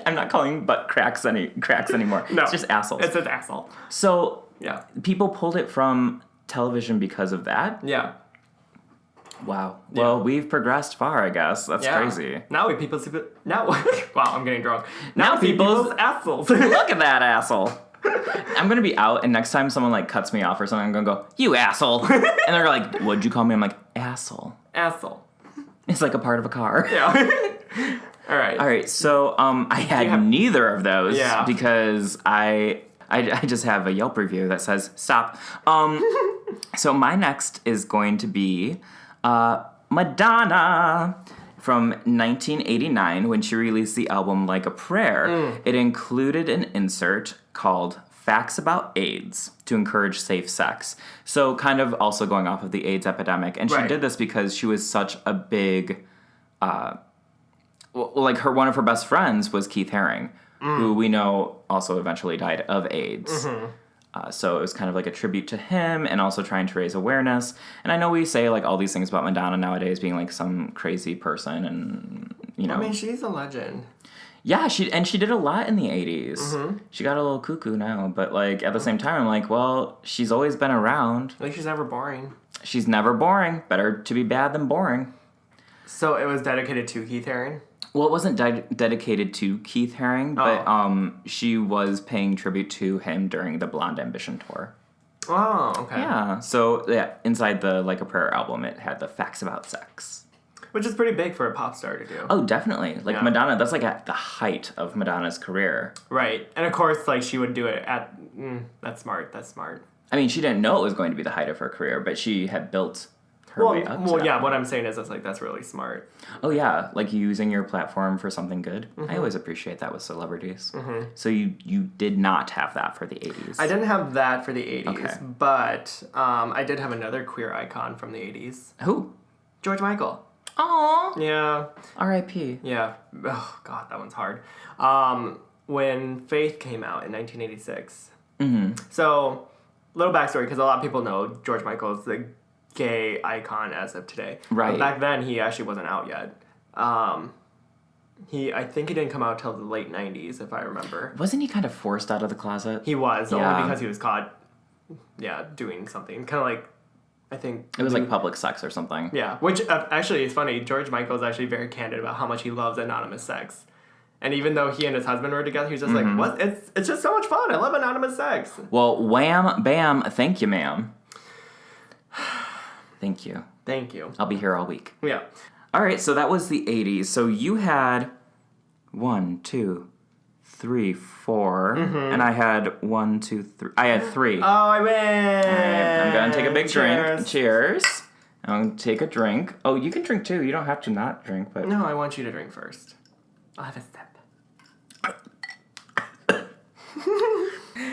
I'm not calling butt cracks anymore. No. It's just assholes. It's an asshole. So Yeah. people pulled it from television because of that? Yeah. Wow. Well, we've progressed far, I guess. That's crazy. Now wow, I'm getting drunk. Now see people's assholes. Look at that asshole. I'm gonna be out, and next time someone like cuts me off or something, I'm gonna go, "You asshole," and they're like, "What'd you call me?" I'm like, "Asshole." Asshole. It's like a part of a car. Yeah. All right. So I had neither of those because I just have a Yelp review that says stop. So my next is going to be Madonna from 1989 when she released the album Like a Prayer. It included an insert called Facts About AIDS to encourage safe sex. So kind of also going off of the AIDS epidemic. And she did this because she was such a big, one of her best friends was Keith Haring, who we know also eventually died of AIDS. So it was kind of like a tribute to him and also trying to raise awareness. And I know we say like all these things about Madonna nowadays being like some crazy person and, you know. I mean, she's a legend. Yeah, she did a lot in the 80s. She got a little cuckoo now, but like at the same time, I'm like, well, she's always been around. Like she's never boring. She's never boring. Better to be bad than boring. So it was dedicated to Keith Haring? Well, it wasn't dedicated to Keith Haring, but she was paying tribute to him during the Blonde Ambition tour. Oh, okay. Yeah, so yeah, inside the Like a Prayer album, it had the facts about sex. Which is pretty big for a pop star to do. Oh, definitely. Like Madonna, that's like at the height of Madonna's career. Right. And of course, like she would do it at, that's smart. I mean, she didn't know it was going to be the height of her career, but she had built her way up to Well, that yeah, point. what I'm saying is that's really smart. Oh, yeah, like using your platform for something good. I always appreciate that with celebrities. So you did not have that for the 80s. I didn't have that for the 80s, Okay. but I did have another queer icon from the 80s. Who? George Michael. Aww. Yeah. R.I.P. Yeah. Oh, God, that one's hard. When Faith came out in 1986. So, little backstory, because a lot of people know George Michael is the gay icon as of today. Right. But back then, he actually wasn't out yet. I think he didn't come out till the late 90s, if I remember. Wasn't he kind of forced out of the closet? He was, only because he was caught, doing something. Kind of like, I think... It was like public sex or something. Yeah, which actually is funny. George Michael's actually very candid about how much he loves anonymous sex. And even though he and his husband were together, he's just like, what? It's just so much fun. I love anonymous sex. Well, wham, bam, thank you, ma'am. Thank you. Thank you. I'll be here all week. Yeah. All right, so that was the 80s. So you had 1, 2, 3, 4, and I had 1, 2, 3. I had 3. Oh, I win! All right, I'm gonna take a big Cheers. drink. Cheers. I'm gonna take a drink. Oh, you can drink too. You don't have to not drink, but... No, I want you to drink first. I'll have a sip.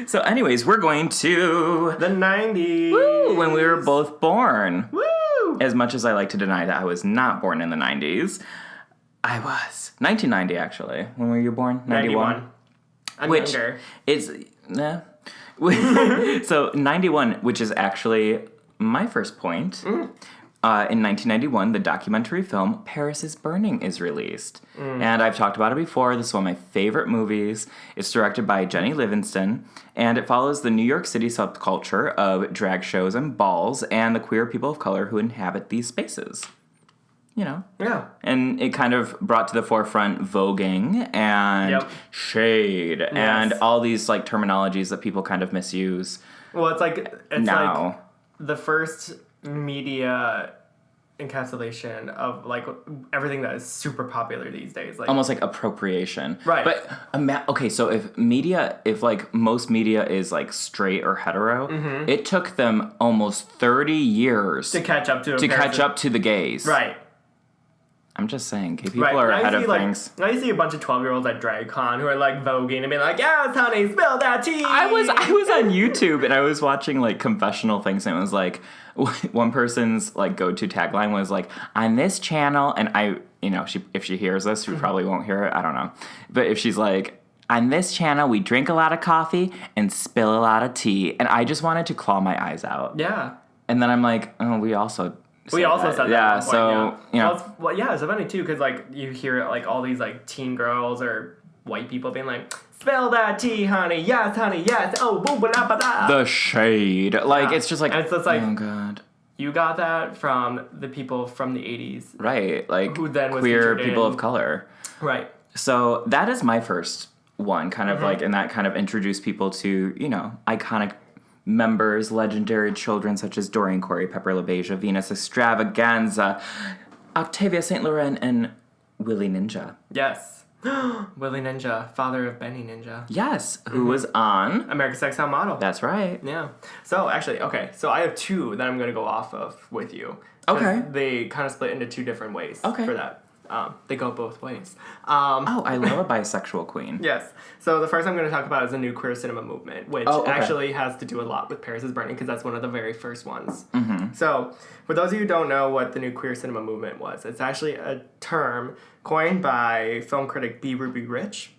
So anyways, we're going to... The 90s! Woo! When we were both born. Woo! As much as I like to deny that I was not born in the 90s, I was. 1990, actually. When were you born? 91? I'm Which younger. is... So 91, which is actually my first point. In 1991, the documentary film Paris is Burning is released. And I've talked about it before. This is one of my favorite movies. It's directed by Jenny Livingston, and it follows the New York City subculture of drag shows and balls and the queer people of color who inhabit these spaces. You know? Yeah. And it kind of brought to the forefront voguing and shade and all these like terminologies that people kind of misuse. Well, it's like now. The first media encapsulation of like everything that is super popular these days, like Almost like appropriation. Right. But okay, so if like most media is like straight or hetero, it took them almost 30 years to catch up to the gays. Right. I'm just saying, gay people are ahead of things. Now you see a bunch of 12-year-olds at DragCon who are like voguing and being like, yes, honey, spill that tea. I was on YouTube and I was watching like confessional things, and it was like one person's like go-to tagline was like, on this channel, and if she hears this, she probably won't hear it, I don't know. But if she's like, on this channel, we drink a lot of coffee and spill a lot of tea, and I just wanted to claw my eyes out. Yeah. And then I'm like, oh, we also said that. Yeah, at one point, you know. Well, it's funny too, because like you hear like all these like teen girls or white people being like, spill that tea, honey, yes, oh, boom, blah, blah, blah. The shade. Like, it's just like, and it's just like, oh, God. You got that from the people from the 80s. Right, like who then was queer featured people in... of color. Right. So that is my first one, kind of like, and that kind of introduced people to, you know, iconic members, legendary children such as Dorian Corey, Pepper LaBeija, Venus Extravaganza, Octavia St. Laurent, and Willie Ninja. Yes. Willie Ninja, father of Benny Ninja. Yes, who was on America's Next Top Model. That's right. Yeah. So actually, okay, so I have two that I'm going to go off of with you. Okay. They kind of split into two different ways for that. They go both ways. I love a bisexual queen. Yes. So the first I'm going to talk about is the new queer cinema movement, which actually has to do a lot with Paris is Burning because that's one of the very first ones. Mm-hmm. So for those of you who don't know what the new queer cinema movement was, it's actually a term coined by film critic B. Ruby Rich.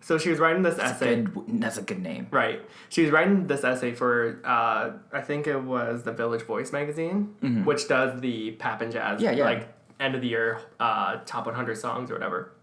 So she was writing this essay. That's a good name. Right. She was writing this essay for, I think it was the Village Voice magazine, which does the pap and jazz, like, end of the year top 100 songs or whatever.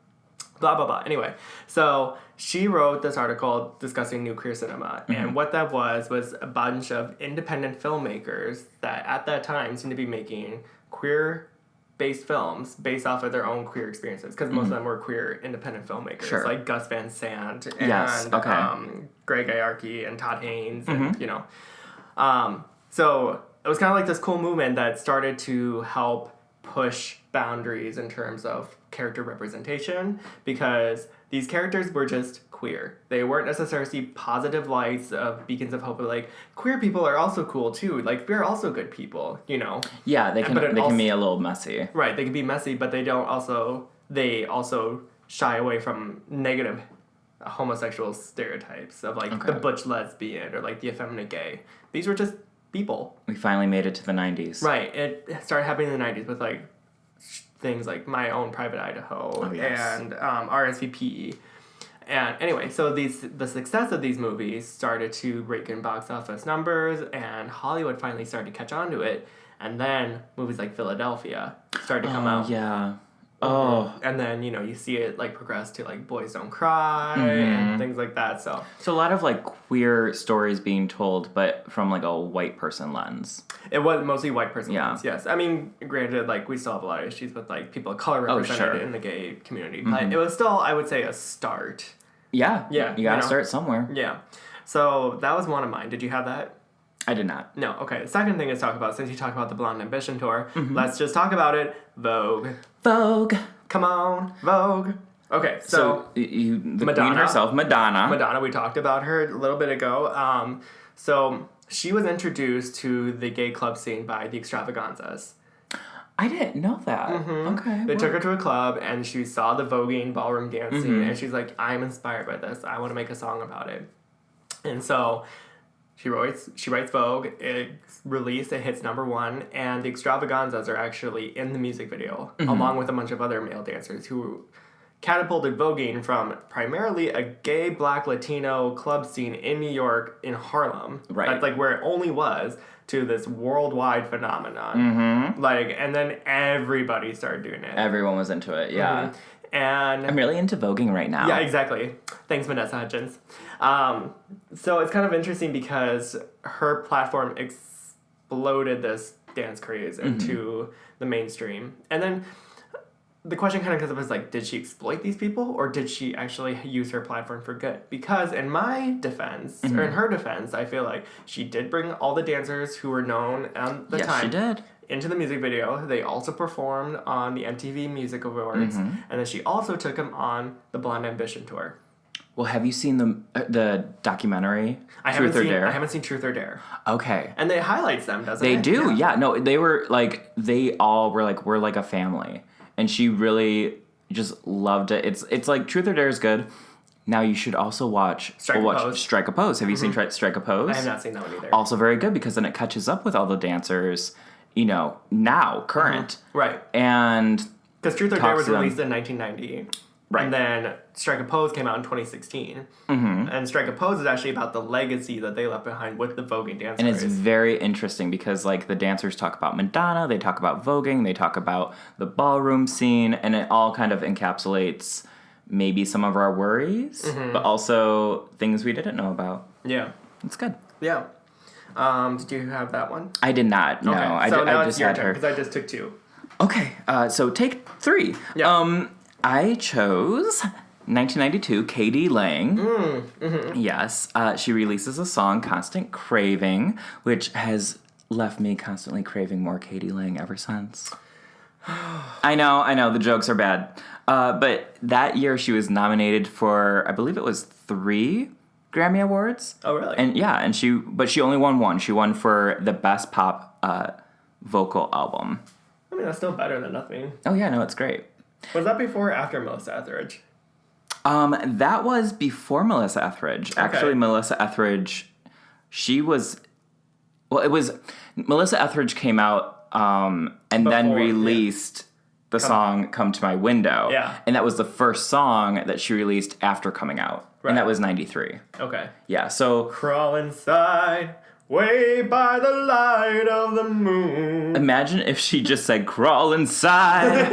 Blah, blah, blah. Anyway, so she wrote this article discussing new queer cinema. And what that was a bunch of independent filmmakers that at that time seemed to be making queer-based films based off of their own queer experiences. Because most of them were queer independent filmmakers. Like Gus Van Sant and Greg Iarki and Todd Haynes and, you know. So it was kind of like this cool movement that started to help push boundaries in terms of character representation because these characters were just queer. They weren't necessarily positive lights of beacons of hope, but like queer people are also cool too. Like we're also good people, you know. Yeah, they can be a little messy. Right, they can be messy, but they also shy away from negative homosexual stereotypes of like the butch lesbian or like the effeminate gay. These were just people. We finally made it to the 90s. Right. It started happening in the 90s with like things like My Own Private Idaho and RSVP. And anyway, so the success of these movies started to rake in box office numbers and Hollywood finally started to catch on to it. And then movies like Philadelphia started to come out. Yeah. Oh. And then, you know, you see it like progress to like Boys Don't Cry and things like that. So a lot of like queer stories being told, but from like a white person lens. It was mostly white person lens, yes. I mean, granted, like we still have a lot of issues with like people of color represented in the gay community. But it was still, I would say, a start. Yeah. Yeah. You gotta start somewhere. Yeah. So that was one of mine. Did you have that? I did not. No, okay. The second thing is talk about, since you talked about the Blonde Ambition tour, let's just talk about it. Vogue. Come on, Vogue. Okay, so the Madonna, queen herself, Madonna. Madonna, we talked about her a little bit ago. So she was introduced to the gay club scene by the Extravaganzas. I didn't know that. Okay. They took her to a club and she saw the voguing ballroom dance scene and she's like, I'm inspired by this. I want to make a song about it. And so she writes Vogue, it's released, it hits #1, and the Extravaganzas are actually in the music video, along with a bunch of other male dancers who catapulted voguing from primarily a gay black Latino club scene in New York in Harlem. Right. That's like where it only was, to this worldwide phenomenon. Like, and then everybody started doing it. Everyone was into it, yeah. And I'm really into voguing right now. Yeah, exactly. Thanks, Vanessa Hudgens. So it's kind of interesting because her platform exploded this dance craze into the mainstream. And then the question kind of comes up is like, did she exploit these people or did she actually use her platform for good? Because in my defense, or in her defense, I feel like she did bring all the dancers who were known at the time. Yes, she did. Into the music video. They also performed on the MTV Music Awards. And then she also took them on the Blonde Ambition tour. Well, have you seen the documentary, Truth or Dare? I haven't seen Truth or Dare. Okay. And it highlights them, doesn't it? They do, yeah. No, they were like, they all were like, we're like a family. And she really just loved it. It's like Truth or Dare is good. Now you should also watch Strike a Pose. Have you seen Strike a Pose? I have not seen that one either. Also very good because then it catches up with all the dancers, you know, now, current. Right. And because Truth or Dare was released in 1990. Right. And then Strike a Pose came out in 2016. And Strike a Pose is actually about the legacy that they left behind with the voguing dance. And it's very interesting because, like, the dancers talk about Madonna, they talk about voguing, they talk about the ballroom scene, and it all kind of encapsulates maybe some of our worries, but also things we didn't know about. Yeah. It's good. Yeah. Did you have that one? I did not, no. Okay. So now it's your turn, because I just took 2. Okay, so take 3. Yeah. I chose 1992, Katie Lang. Yes. She releases a song, Constant Craving, which has left me constantly craving more Katie Lang ever since. I know, the jokes are bad. But that year she was nominated for, I believe it was 3 Grammy Awards. Oh, really? And she only won 1. She won for the Best Pop Vocal Album. I mean, that's still better than nothing. Oh, yeah, no, it's great. Was that before or after Melissa Etheridge? That was before Melissa Etheridge. Okay. Actually, Melissa Etheridge, Melissa Etheridge came out then released the song Come to My Window. Yeah. And that was the first song that she released after coming out. Right. And that was 93. Okay. Yeah, so... Crawl inside, way by the light of the moon. Imagine if she just said, crawl inside.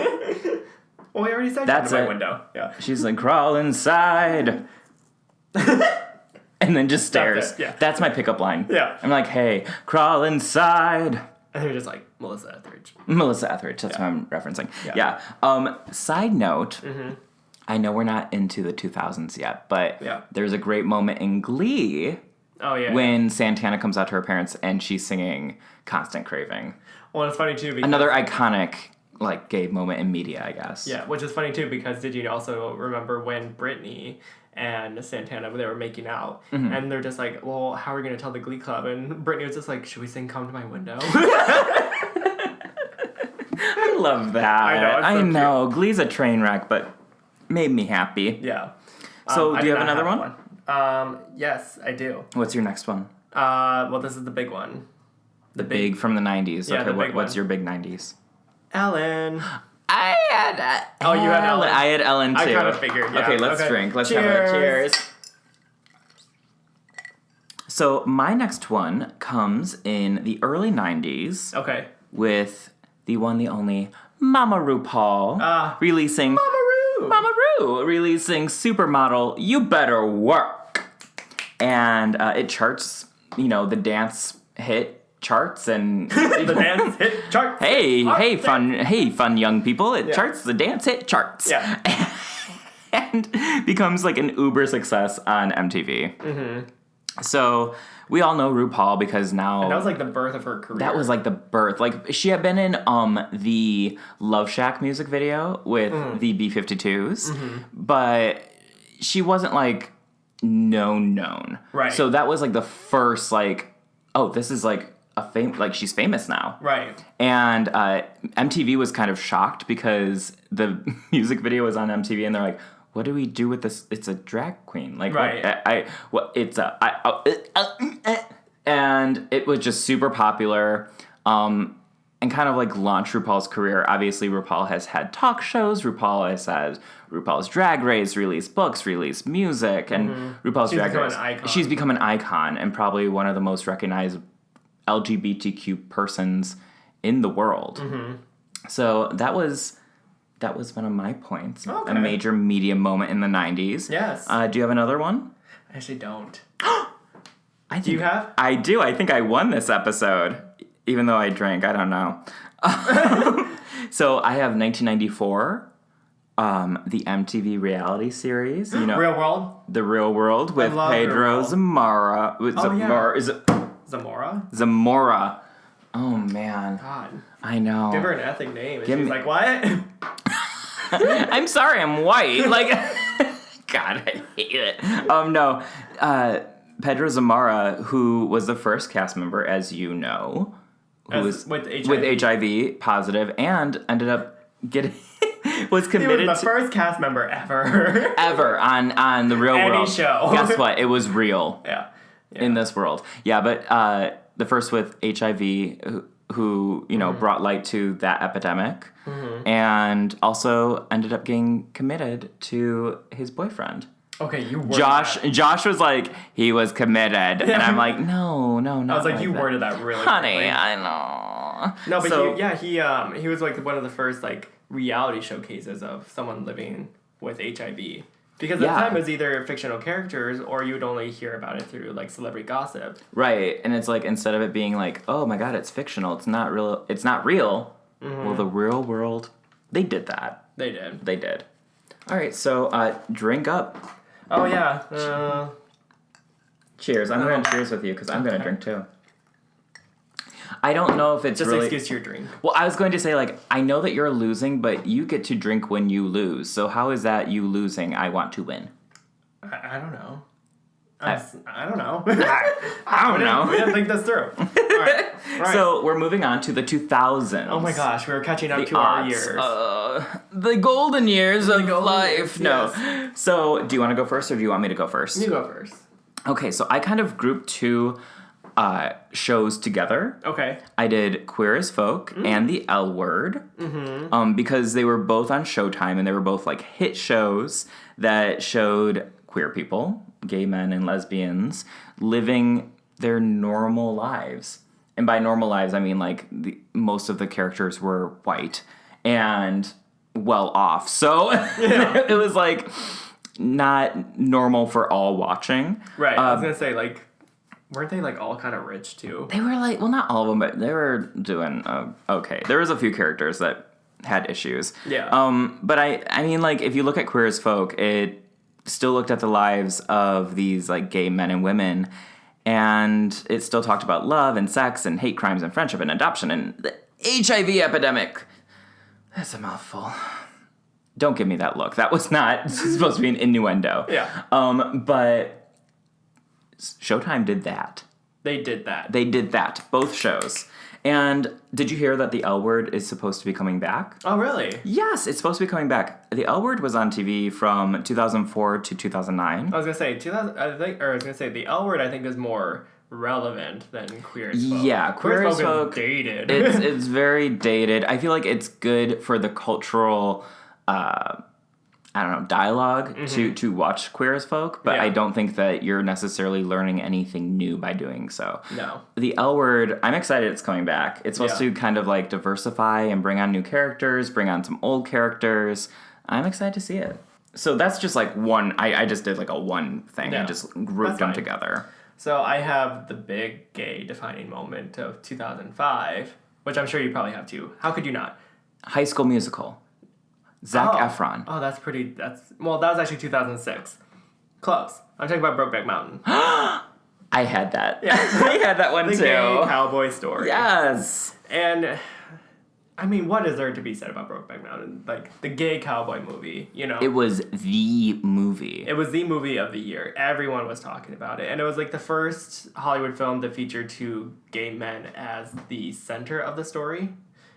Well, we already said That's Come to My Window. Yeah. She's like, crawl inside. And then just stares. That's my pickup line. Yeah. I'm like, hey, crawl inside. And you're just like, Melissa Etheridge. Melissa Etheridge, that's what I'm referencing. Yeah. Side note, I know we're not into the 2000s yet, but there's a great moment in Glee when Santana comes out to her parents and she's singing Constant Craving. Well, it's funny, too, because... Another iconic, gay moment in media, I guess. Yeah, which is funny, too, because did you also remember when Britney and Santana, they were making out, and they're just like, well, how are we going to tell the Glee Club? And Britney was just like, should we sing Come to My Window? I love that. I know. Glee's a train wreck, but made me happy. Yeah. So, do you have another one? Yes, I do. What's your next one? Well, this is the big one. The big from the 90s. Yeah, okay, what's your big 90s? Ellen. I had you had Ellen. I had Ellen, too. I kind of figured, yeah. Okay, let's drink. Let's have a cheers. So, my next one comes in the early 90s. Okay. With the one, the only, Mama RuPaul. Releasing... Mama Ru! Releasing Supermodel, You Better Work. And it charts, the dance hit charts and... the dance hit charts. Hey, fun young people. It charts the dance hit charts. Yeah. And becomes an uber success on MTV. Mm-hmm. So we all know RuPaul because now... And that was the birth of her career. That was the birth. She had been in the Love Shack music video with the B-52s, but she wasn't known. Right. So that was the first this is she's famous now. Right. And MTV was kind of shocked because the music video was on MTV and they're like, what do we do with this? It's a drag queen. Right. And it was just super popular and kind of launched RuPaul's career. Obviously, RuPaul has had talk shows. RuPaul has had RuPaul's Drag Race, released books, released music, and RuPaul's Drag Race. She's become an icon and probably one of the most recognized LGBTQ persons in the world. Mm-hmm. So that was one of my points. Okay. A major media moment in the 90s. Yes. Do you have another one? I actually don't. Do you have? I do. I think I won this episode. Even though I drank. I don't know. So I have 1994, the MTV reality series. Real World? The Real World with Pedro Zamora. Is it Zamora? Zamora. Oh, man. God. I know. Give her an ethnic name. And she's like, what? I'm sorry, I'm white. God, I hate it. No. Pedro Zamora, who was the first cast member, as you know, who was with HIV positive and ended up was committed. He was the first cast member ever on the Real World show. Guess what? It was real. Yeah. In this world. Yeah, but the first with HIV who brought light to that epidemic and also ended up getting committed to his boyfriend. Okay, you worded Josh. that. Josh was like, he was committed, and I'm like, no, not I was like, you worded that really honey, quickly. I know. No, but he was one of the first reality showcases of someone living with HIV. Because at the time it was either fictional characters or you would only hear about it through celebrity gossip. Right, and it's instead of it being oh my god, it's fictional, it's not real. Well, the Real World, they did that. They did. All right, so drink up. Oh, yeah. Cheers. I'm going to cheers with you because I'm going to drink too. I don't know if it's just really... excuse your drink. Well, I was going to say, like, I know that you're losing, but you get to drink when you lose. So how is that you losing? I want to win. I don't know. I don't know. I don't know. We didn't think this through. All right. So we're moving on to the 2000s. Oh my gosh, we were catching up to our years. The golden years of life. Years, no. yes. So do you want to go first or do you want me to go first? You go first. Okay, so I kind of grouped two shows together. Okay. I did Queer as Folk and The L Word because they were both on Showtime and they were both like hit shows that showed queer people, gay men and lesbians, living their normal lives. And by normal lives, I mean like most of the characters were white and well off. So it was like not normal for all watching. Right. I was going to say, like, weren't they like all kind of rich too? They were like, well, not all of them, but they were doing okay. There was a few characters that had issues. Yeah. But I mean, like, if you look at Queer as Folk, it still looked at the lives of these like gay men and women, and it still talked about love and sex and hate crimes and friendship and adoption and the HIV epidemic. That's a mouthful. Don't give me that look. That was not supposed to be an innuendo. Yeah. But Showtime did that. They did that. They did that. Both shows. And did you hear that the L Word is supposed to be coming back? Oh, really? Yes, it's supposed to be coming back. The L Word was on TV from 2004 to 2009. I was gonna say the L Word I think is more relevant than Queer as Folk. Yeah, Queer as Folk is dated. It's very dated. I feel like it's good for the cultural dialogue to watch Queer as Folk, but I don't think that you're necessarily learning anything new by doing so. No. The L Word, I'm excited it's coming back. It's supposed to kind of like diversify and bring on new characters, bring on some old characters. I'm excited to see it. So that's just like one, I just did like a one thing. I just grouped them together. So I have the big gay defining moment of 2005, which I'm sure you probably have too. How could you not? High School Musical. Zac Efron. Oh, that was actually 2006. Close. I'm talking about Brokeback Mountain. I had that. Yeah. I had that one the too. Gay cowboy story. Yes. And, I mean, what is there to be said about Brokeback Mountain? Like, the gay cowboy movie, you know? It was the movie. It was the movie of the year. Everyone was talking about it. And it was like the first Hollywood film that featured two gay men as the center of the story.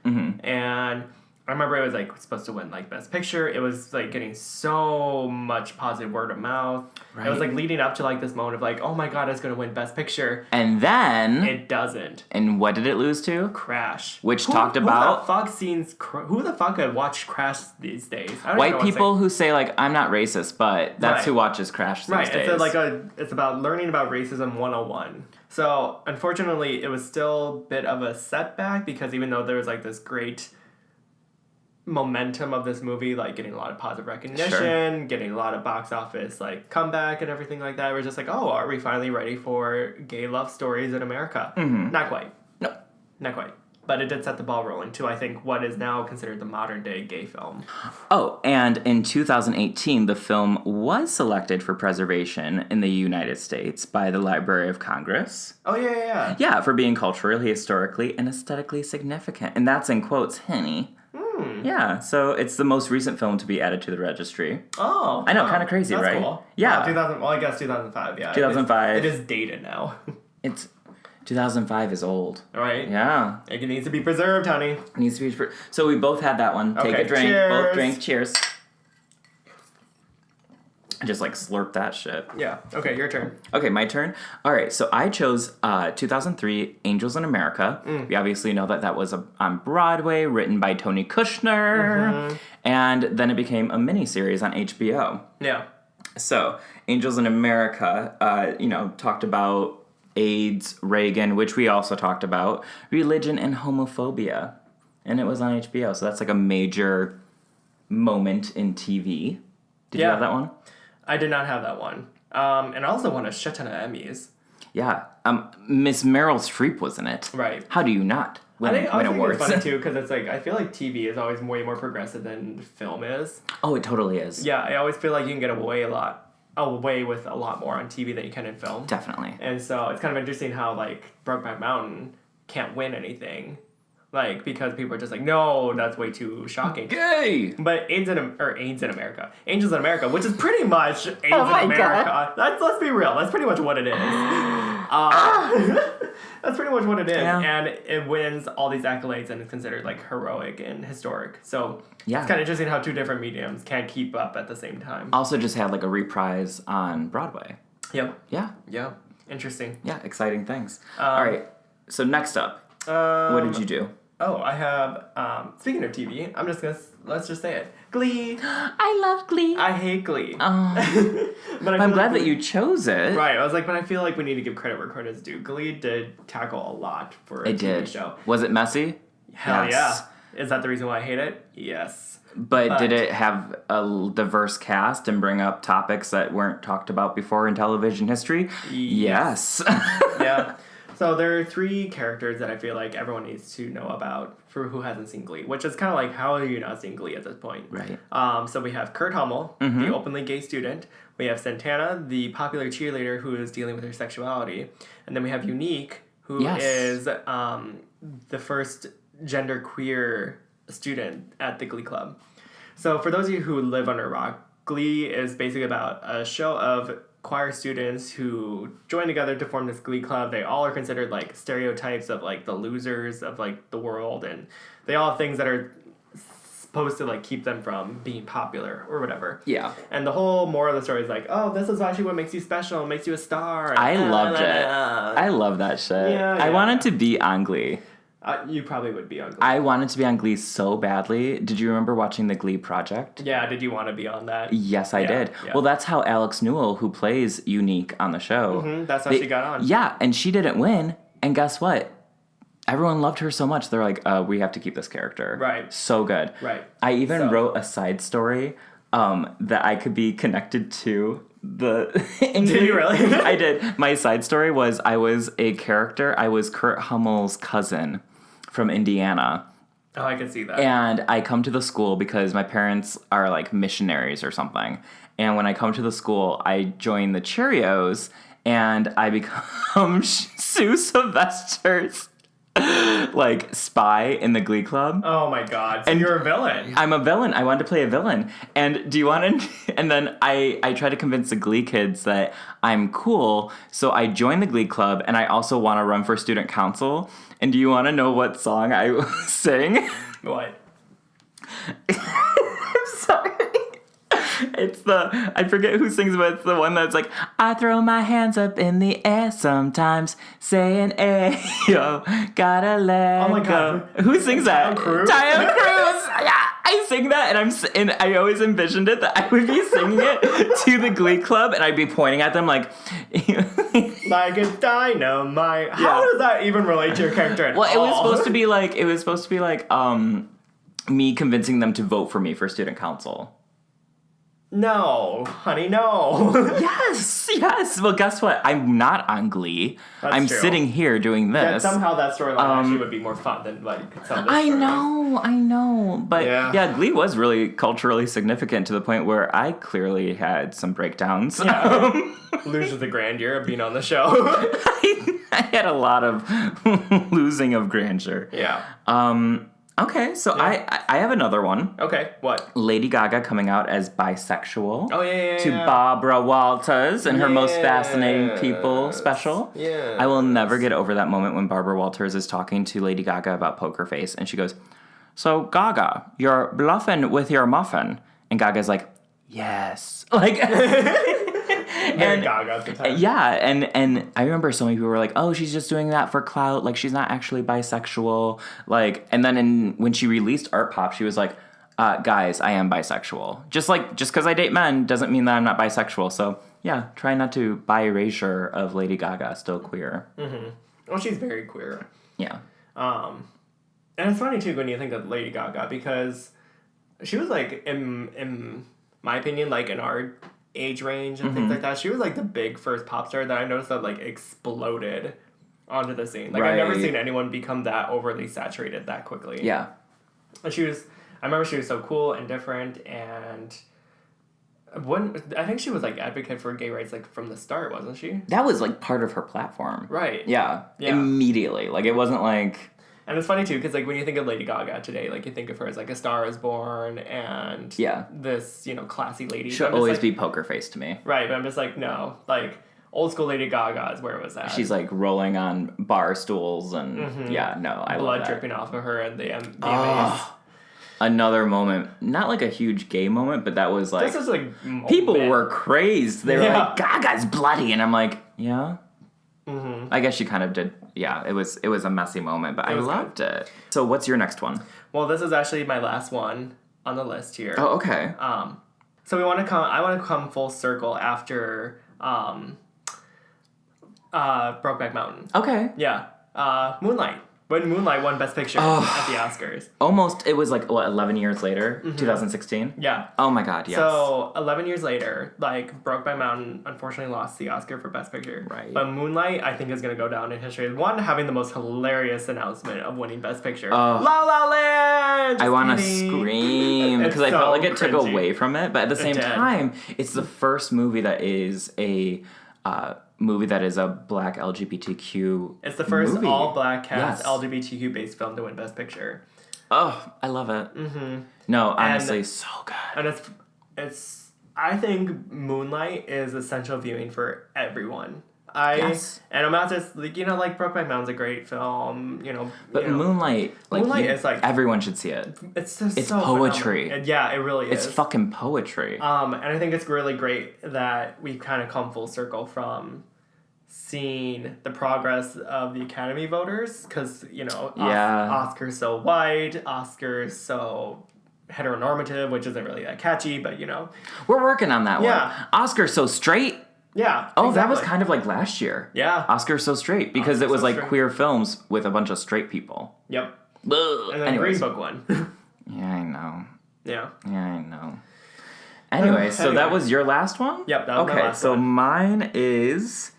Mm-hmm. And I remember it was like supposed to win like Best Picture. It was like getting so much positive word of mouth. Right. It was like leading up to like this moment of like, oh my god, it's gonna win Best Picture. And then it doesn't. And what did it lose to? Crash. Which talked about who the fuck had watched Crash these days? White people who say like, I'm not racist, but that's who watches Crash these days. It's about learning about racism 101. So unfortunately, it was still a bit of a setback because even though there was like this great momentum of this movie, like getting a lot of positive recognition, getting a lot of box office like comeback and everything like that, we're just like, oh, are we finally ready for gay love stories in America? Mm-hmm. Not quite. No. Not quite. But it did set the ball rolling to, I think, what is now considered the modern day gay film. Oh, and in 2018, the film was selected for preservation in the United States by the Library of Congress. Oh, yeah. Yeah, for being culturally, historically, and aesthetically significant. And that's in quotes, honey. Yeah, so it's the most recent film to be added to the registry. Oh. I know, kind of crazy, that's right? Cool. Yeah. I guess 2005, yeah. 2005. It is dated now. 2005 is old. Right? Yeah. It needs to be preserved, honey. It needs to be So we both had that one. Okay, take a drink. Cheers. Both drink. Cheers. I just like slurp that shit. Yeah. Okay, your turn. Okay, my turn. All right, so I chose 2003 Angels in America. We obviously know that was on Broadway, written by Tony Kushner. Mm-hmm. And then it became a miniseries on HBO. Yeah. So, Angels in America, talked about AIDS, Reagan, which we also talked about, religion, and homophobia. And it was on HBO, so that's like a major moment in TV. Did you have that one? I did not have that one. And I also won a shit ton of Emmys. Yeah. Miss Meryl Streep was in it. Right. How do you not? win awards. It's funny too because it's like I feel like TV is always way more progressive than film is. Oh, it totally is. Yeah, I always feel like you can get away with a lot more on TV than you can in film. Definitely. And so it's kind of interesting how like Brokeback Mountain can't win anything, like because people are just like, no, that's way too shocking. Gay. But Angels in America, which is pretty much AIDS in America. Let's be real. That's pretty much what it is. That's pretty much what it is, and it wins all these accolades and is considered like heroic and historic. So it's kind of interesting how two different mediums can't keep up at the same time. Also, just had like a reprise on Broadway. Yep. Yeah. Interesting. Yeah, exciting things. All right. So next up, what did you do? Oh, I have. Speaking of TV, let's just say it. Glee. I love Glee. I hate Glee. Oh. But I'm glad that you chose it. Right. I was like, but I feel like we need to give credit where credit's due. Glee did tackle a lot for a TV show. Was it messy? Hell yeah. Is that the reason why I hate it? Yes. But did it have a diverse cast and bring up topics that weren't talked about before in television history? Yes. Yeah. So there are 3 characters that I feel like everyone needs to know about for who hasn't seen Glee, which is kind of like, how are you not seeing Glee at this point? Right. So we have Kurt Hummel, the openly gay student. We have Santana, the popular cheerleader who is dealing with her sexuality. And then we have Unique, who is the first genderqueer student at the Glee Club. So for those of you who live under a rock, Glee is basically about a show of choir students who join together to form this Glee Club. They all are considered like stereotypes of like the losers of like the world, and they all have things that are supposed to like keep them from being popular or whatever. Yeah. And the whole moral of the story is like, oh, this is actually what makes you special, makes you a star. I loved it. I love that shit. Yeah, I wanted to be on Glee. You probably would be on Glee. I wanted to be on Glee so badly. Did you remember watching the Glee Project? Yeah, did you want to be on that? Yes, I did. Yeah. Well, that's how Alex Newell, who plays Unique on the show. That's how she got on. Yeah, and she didn't win. And guess what? Everyone loved her so much. They're like, we have to keep this character. Right. So good. Right. I even wrote a side story that I could be connected to. Did you really? I did. My side story was I was a character. I was Kurt Hummel's cousin from Indiana. Oh, I can see that. And I come to the school because my parents are like missionaries or something. And when I come to the school, I join the Cheerios and I become Sue Sylvester's like spy in the Glee Club. Oh my god. So you're a villain. I'm a villain. I wanted to play a villain. And do you want to... And then I try to convince the Glee kids that I'm cool. So I join the Glee Club and I also want to run for student council. And do you want to know what song I sing? What? I'm sorry. It's I forget who sings, but it's the one that's like, I throw my hands up in the air sometimes, saying, ayo, gotta let Oh my go. god. Who sings that? Tayo Cruz? Tayo Cruz. Yeah, I sing that, and I always envisioned it that I would be singing it to the Glee Club, and I'd be pointing at them like, like a dynamite. How does that even relate to your character at all? Well, it was supposed to be like me convincing them to vote for me for student council. No, honey, no. Yes. Well, guess what? I'm not on Glee. I'm true. Sitting here doing this. Yeah, somehow that storyline actually would be more fun than like some of this I know. But yeah, Glee was really culturally significant to the point where I clearly had some breakdowns. Yeah. Loses the grandeur of being on the show. I had a lot of losing of grandeur. Yeah. Okay, so I have another one. Okay, what? Lady Gaga coming out as bisexual. Oh, yeah. To Barbara Walters and her Most Fascinating People special. Yeah. I will never get over that moment when Barbara Walters is talking to Lady Gaga about Poker Face, and she goes, "So Gaga, you're bluffing with your muffin." And Gaga's like, "Yes." Like... And Gaga at the time. Yeah, and I remember so many people were like, "Oh, she's just doing that for clout. Like, she's not actually bisexual." Like, and then when she released Art Pop, she was like, "Guys, I am bisexual. Just because I date men doesn't mean that I'm not bisexual." So yeah, try not to buy erasure of Lady Gaga, still queer. Mm-hmm. Well, she's very queer. Yeah. And it's funny too when you think of Lady Gaga because she was like in my opinion like in our age range and things like that. She was like the big first pop star that I noticed that like exploded onto the scene. Like, I've never seen anyone become that overly saturated that quickly. Yeah. And I remember she was so cool and different, and I think she was, like, advocate for gay rights, like, from the start, wasn't she? That was, like, part of her platform. Right. Yeah. Immediately. Like, it wasn't like... And it's funny, too, because, like, when you think of Lady Gaga today, like, you think of her as, like, A Star Is Born and this, classy lady. She'll always be poker face to me. Right, but I'm just like, no. Like, old school Lady Gaga is where it was at. She's, like, rolling on bar stools and, I love that. Blood dripping off of her and the VMAs. Another moment, not like a huge gay moment, but that was like... This is like... People were crazed. They were like, Gaga's bloody. And I'm like, yeah? Mm-hmm. I guess she kind of did. Yeah, it was a messy moment, but I loved it. So what's your next one? Well, this is actually my last one on the list here. Oh, okay. So I want to come full circle after Brokeback Mountain. Okay. Yeah. Moonlight. When Moonlight won Best Picture at the Oscars. Almost, it was like, 11 years later? 2016? Yeah. Oh my god, yes. So, 11 years later, like, Brokeback Mountain unfortunately lost the Oscar for Best Picture. Right. But Moonlight, I think, is going to go down in history. One, having the most hilarious announcement of winning Best Picture. La La Land! I want to scream, because I felt like it took away from it. But at the same time, it's the first movie that is a... movie that is a black LGBTQ It's the first movie. all-black cast LGBTQ-based film to win Best Picture. Oh, I love it. Mm-hmm. No, honestly, so good. And it's I think Moonlight is essential viewing for everyone. And I'm not just, like, like, Brokeback Mountain's a great film, But Moonlight, is, like... Everyone should see it. It's just It's so poetry. Yeah, it really is. It's fucking poetry. And I think it's really great that we've kind of come full circle from seeing the progress of the Academy voters, because, Oscar's so white, Oscar's so heteronormative, which isn't really that catchy, but, We're working on that one. Oscar's so straight. Yeah. Oh, that was kind of like last year. Yeah. Oscar's so straight, because it was like queer films with a bunch of straight people. Yep. Ugh. And then Green Book won. Yeah, I know. Yeah. Yeah, I know. Anyway, so that was your last one? Yep, that was my last one. one. So mine is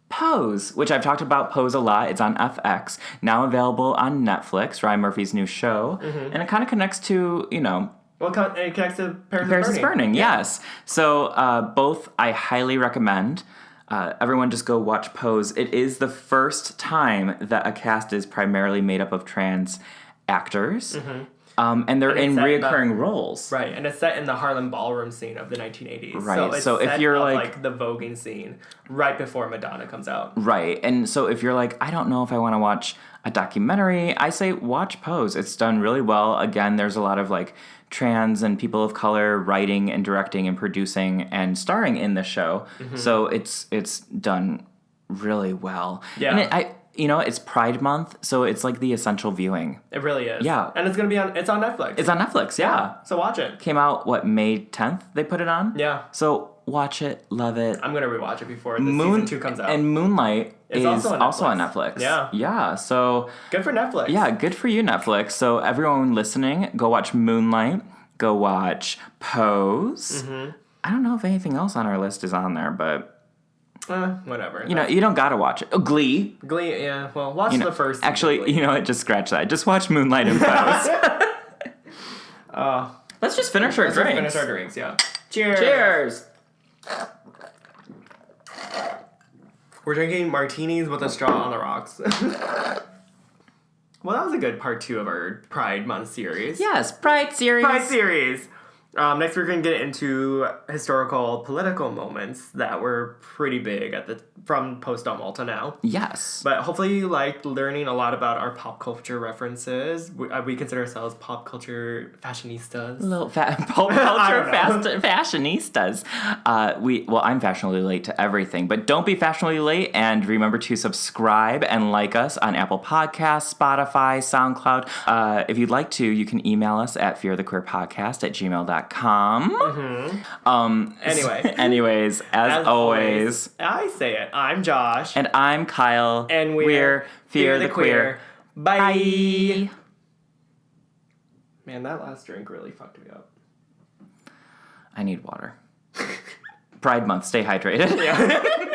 Pose, which I've talked about Pose a lot. It's on FX, now available on Netflix, Ryan Murphy's new show. Mm-hmm. And it kind of connects to, Well, it connects to Paris is Burning, yes. So both I highly recommend. Everyone just go watch Pose. It is the first time that a cast is primarily made up of trans actors. Mm-hmm. And they're in reoccurring roles. Right, and it's set in the Harlem Ballroom scene of the 1980s. Right, so if you're like the voguing scene right before Madonna comes out. Right, and so if you're like, I don't know if I want to watch a documentary, I say watch Pose. It's done really well. Again, there's a lot of like trans and people of color writing and directing and producing and starring in the show. Mm-hmm. So it's done really well. Yeah. And it's Pride Month, so it's like the essential viewing. It really is. Yeah. And it's on Netflix. It's on Netflix, yeah. So watch it. Came out, May 10th they put it on? Yeah. So watch it, love it. I'm going to rewatch it before season 2 comes out. And Moonlight is also on Netflix. Yeah. Yeah, so... Good for Netflix. Yeah, good for you, Netflix. So everyone listening, go watch Moonlight. Go watch Pose. Mm-hmm. I don't know if anything else on our list is on there, but... whatever. You don't gotta watch it. Oh, Glee. Glee, yeah. Well, watch the first. Actually, just scratch that. Just watch Moonlight and Pose. Let's just finish our drinks. Yeah. Cheers. Cheers. We're drinking martinis with a straw on the rocks. Well, that was a good part 2 of our Pride Month series. Yes, Pride series. Next, we're going to get into historical, political moments that were pretty big from post-Stonewall to now. Yes. But hopefully you liked learning a lot about our pop culture references. We consider ourselves pop culture fashionistas. Little pop culture fashionistas. I'm fashionably late to everything, but don't be fashionably late, and remember to subscribe and like us on Apple Podcasts, Spotify, SoundCloud. If you'd like to, you can email us at fearthequeerpodcast@gmail.com. Mm-hmm. Anyways, as always, I say it. I'm Josh. And I'm Kyle. And we're Fear the Queer. Bye. Man, that last drink really fucked me up. I need water. Pride Month. Stay hydrated. Yeah.